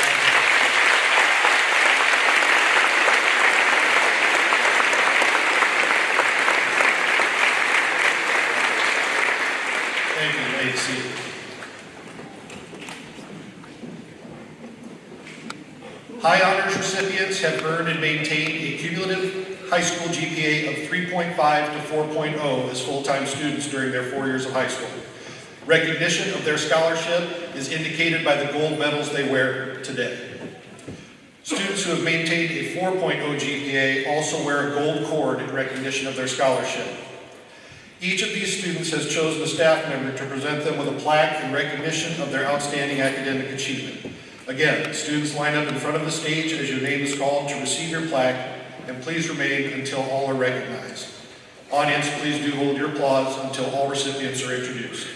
Thank you. You may be seated. High honors recipients have earned and maintained a cumulative high school GPA of 3.5 to 4.0 as full-time students during their 4 years of high school. Recognition of their scholarship is indicated by the gold medals they wear today. Students who have maintained a 4.0 GPA also wear a gold cord in recognition of their scholarship. Each of these students has chosen a staff member to present them with a plaque in recognition of their outstanding academic achievement. Again, students line up in front of the stage as your name is called to receive your plaque, and please remain until all are recognized. Audience, please do hold your applause until all recipients are introduced.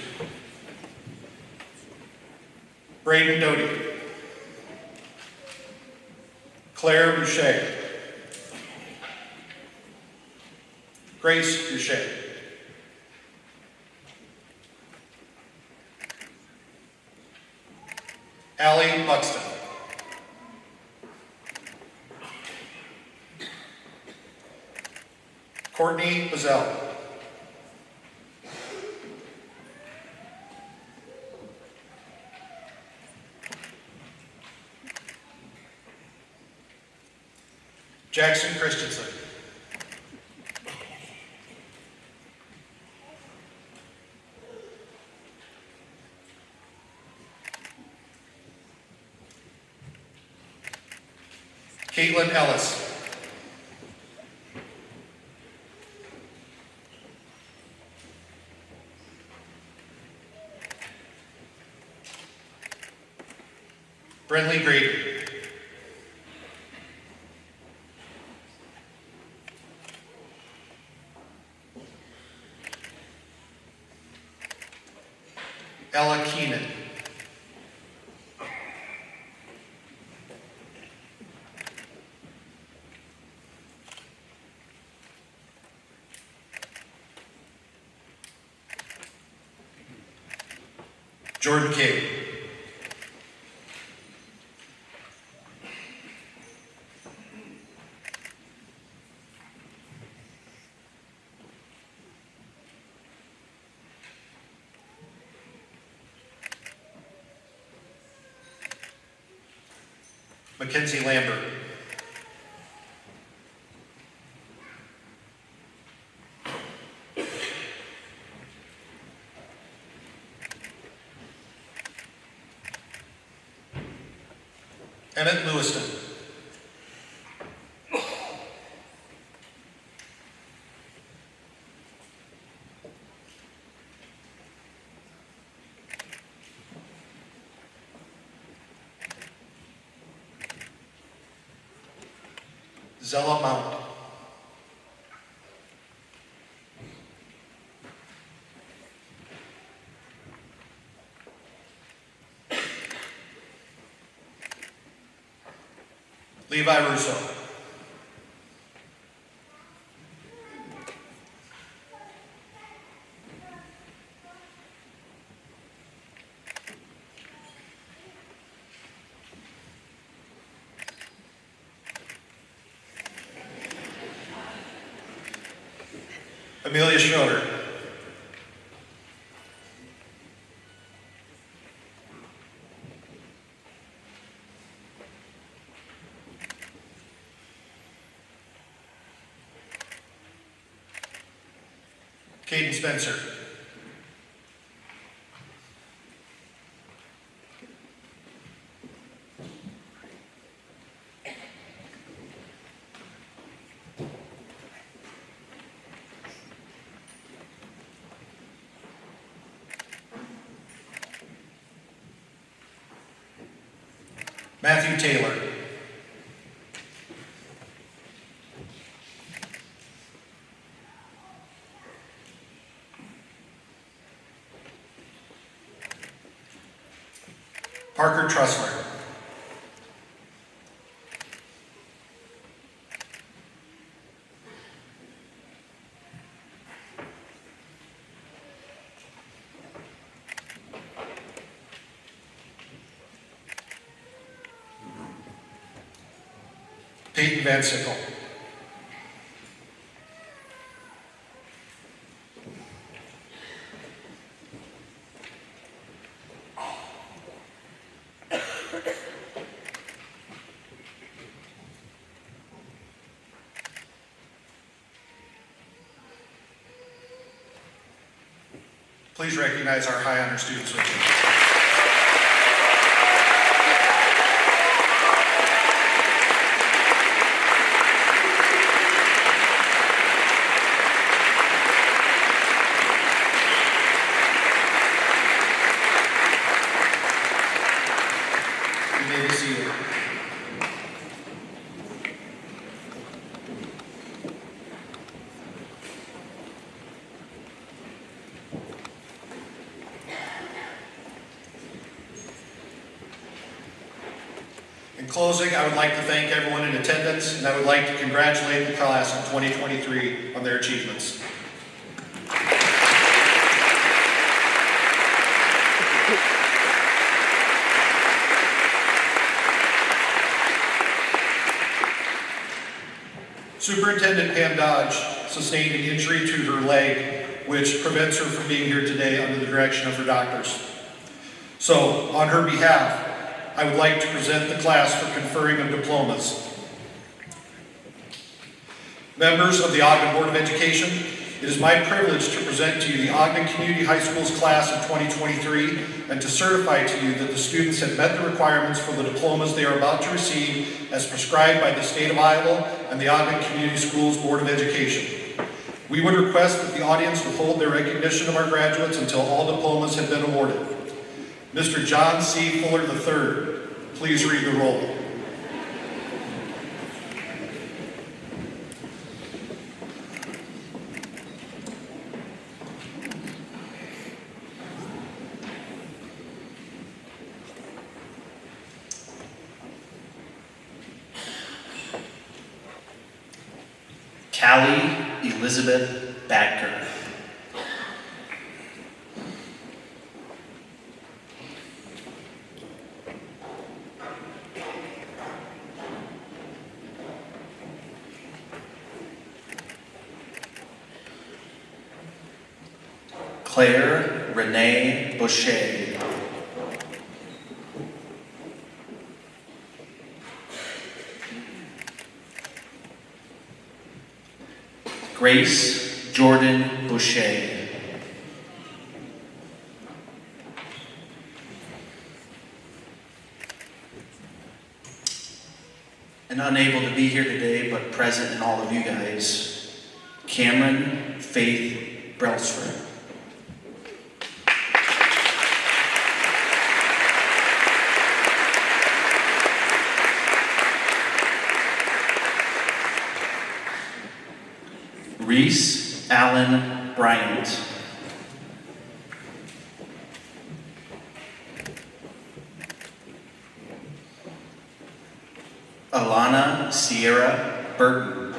Braden Doty, Claire Boucher, Grace Boucher, Allie Buxton, Courtney Bazell, Jackson Christensen, Caitlin Ellis, Brentley Grady, Jordan Cade. Mackenzie Lambert. Emmett Lewiston. Zella Mount. Levi Russo. Amelia Schroeder. Caden Spencer. Matthew Taylor. Parker Trussler. Peyton Van Sickle. Please recognize our high honor students with you. In closing, I would like to thank everyone in attendance, and I would like to congratulate the class of 2023 on their achievements. Superintendent Pam Dodge sustained an injury to her leg, which prevents her from being here today under the direction of her doctors. So, on her behalf, I would like to present the class for conferring of diplomas. Members of the Ogden Board of Education, it is my privilege to present to you the Ogden Community High School's class of 2023 and to certify to you that the students have met the requirements for the diplomas they are about to receive as prescribed by the state of Iowa and the Ogden Community Schools Board of Education. We would request that the audience withhold their recognition of our graduates until all diplomas have been awarded. Mr. John C. Fuller III, please read the roll. Callie Elizabeth Badker. Claire Renee Boucher. Grace Jordan Boucher. And unable to be here today, but present in all of you guys, Cameron Faith Brelsford. Reese Allen Bryant. Alana Sierra Burton.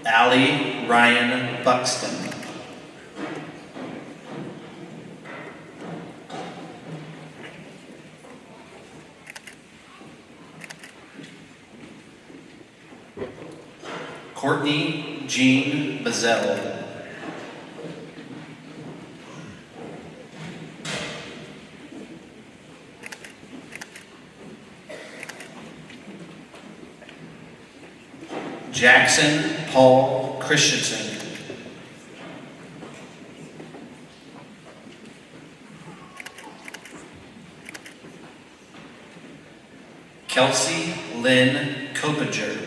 Allie Ryan Buxton. Courtney Jean Bazell. Jackson Paul Christensen. Kelsey Lynn Copinger.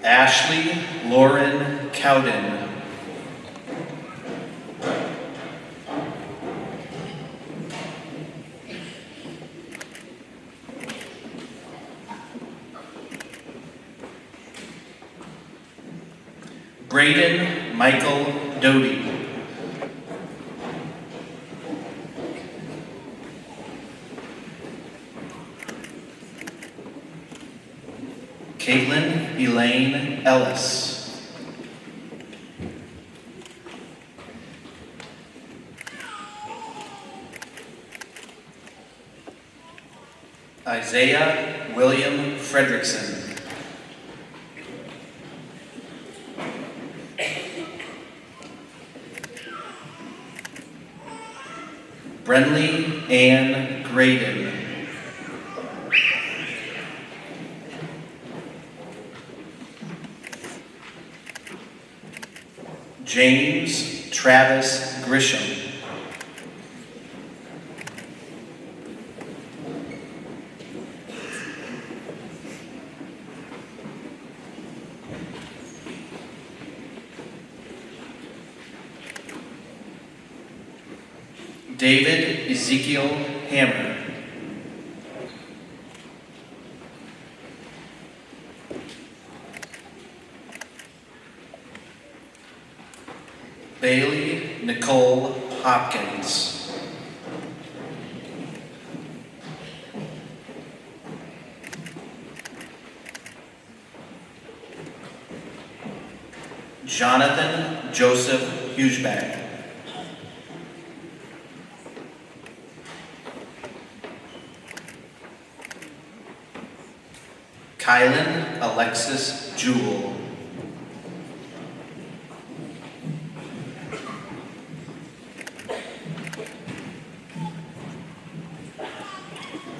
Ashley Lauren Cowden. Braden Michael Doty. Caitlin Elaine Ellis. Isaiah William Fredrickson. Brenly Ann Graydon. James Travis Grisham. David Ezekiel Hammer. Bailey Nicole Hopkins. Jonathan Joseph Hugeback. Kylan Alexis Jewell.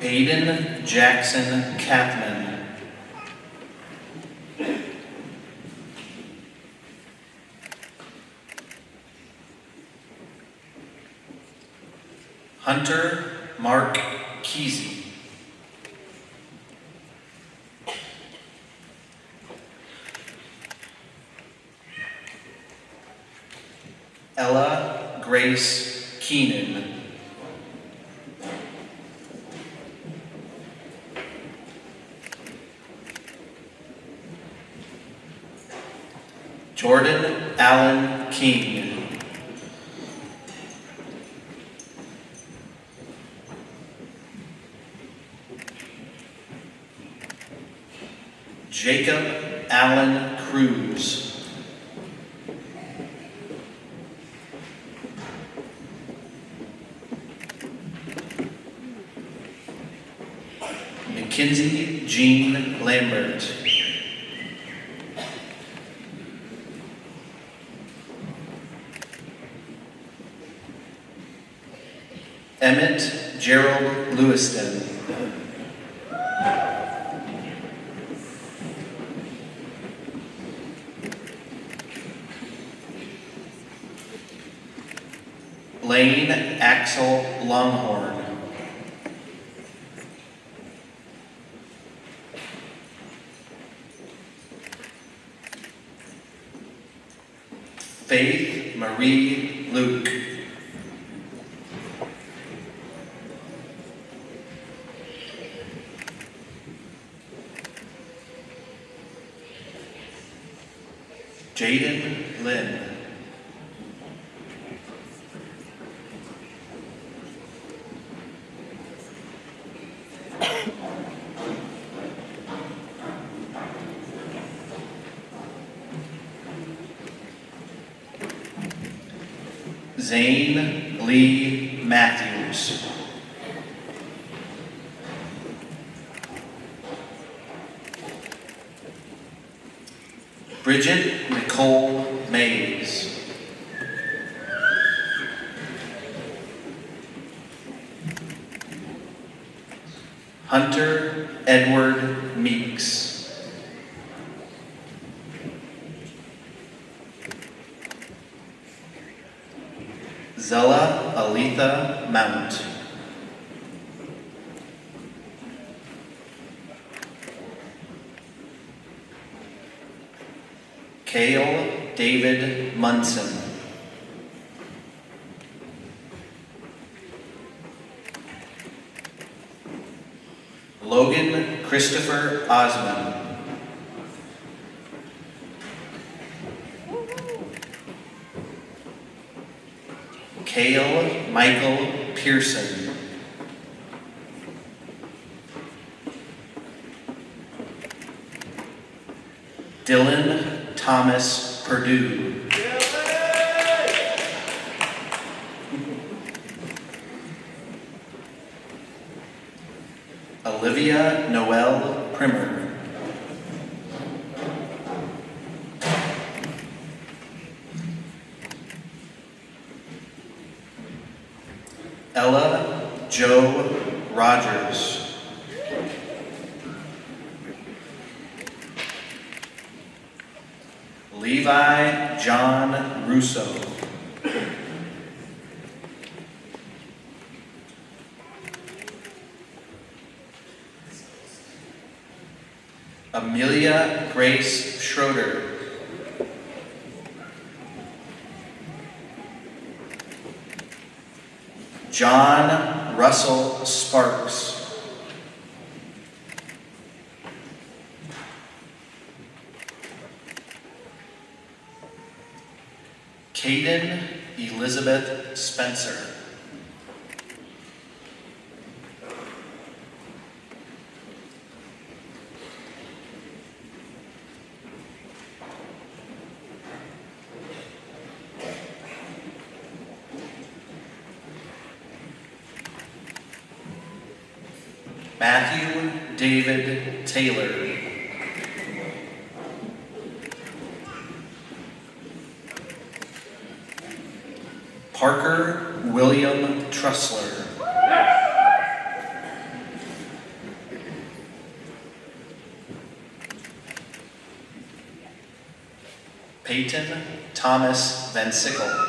Aiden Jackson Kathman. Hunter Mark Kesey. Ella Grace Keenan. Jordan Allen King. Jacob Allen Cruz. Mackenzie Jean Lambert. Emmett Gerald Lewiston. Lane Axel Longhorn. Faith Marie Luke. Jaden Lynn. Zane Lee Matthews. Bridget Nicole Mays. Hunter Edward Meeks. Zella Aletha Mount. Cale David Munson. Logan Christopher Osmond. Cale Michael Pearson. Dylan Thomas Perdue. Olivia Noel Primer. Ella Jo Rogers. Levi John Russo. Amelia Grace Schroeder. John Russell Sparks. Caden Elizabeth Spencer. Matthew David Taylor. Parker William Trussler. Peyton Thomas Van Sickle.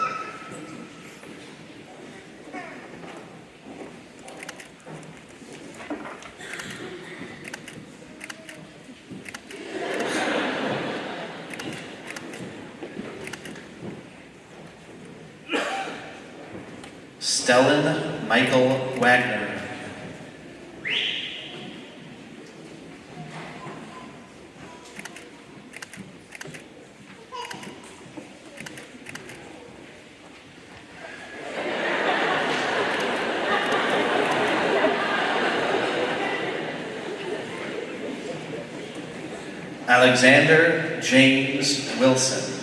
Stellan Michael Wagner. Alexander James Wilson.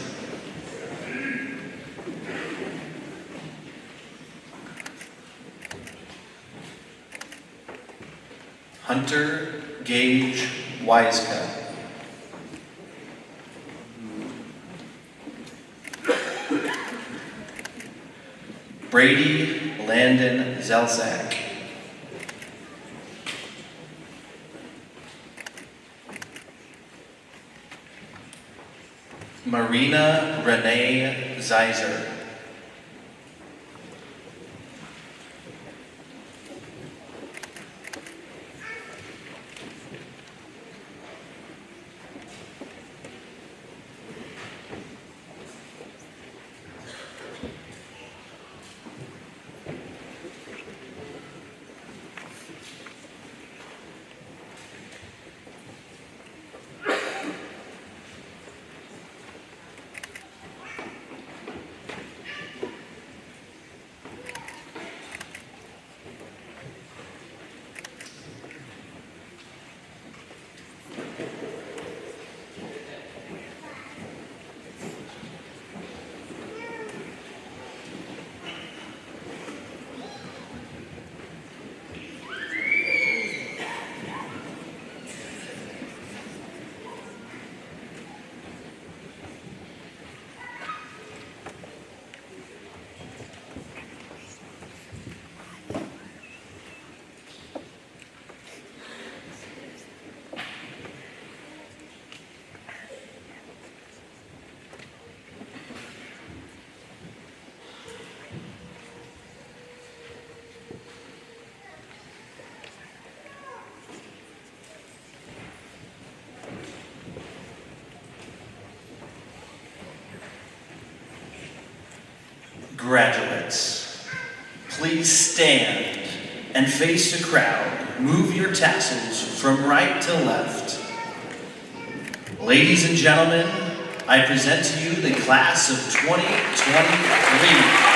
Hunter Gage Wisecup. Brady Landon Zelzak. Marina Renee Zeiser. Graduates, please stand and face the crowd. Move your tassels from right to left. Ladies and gentlemen, I present to you the class of 2023.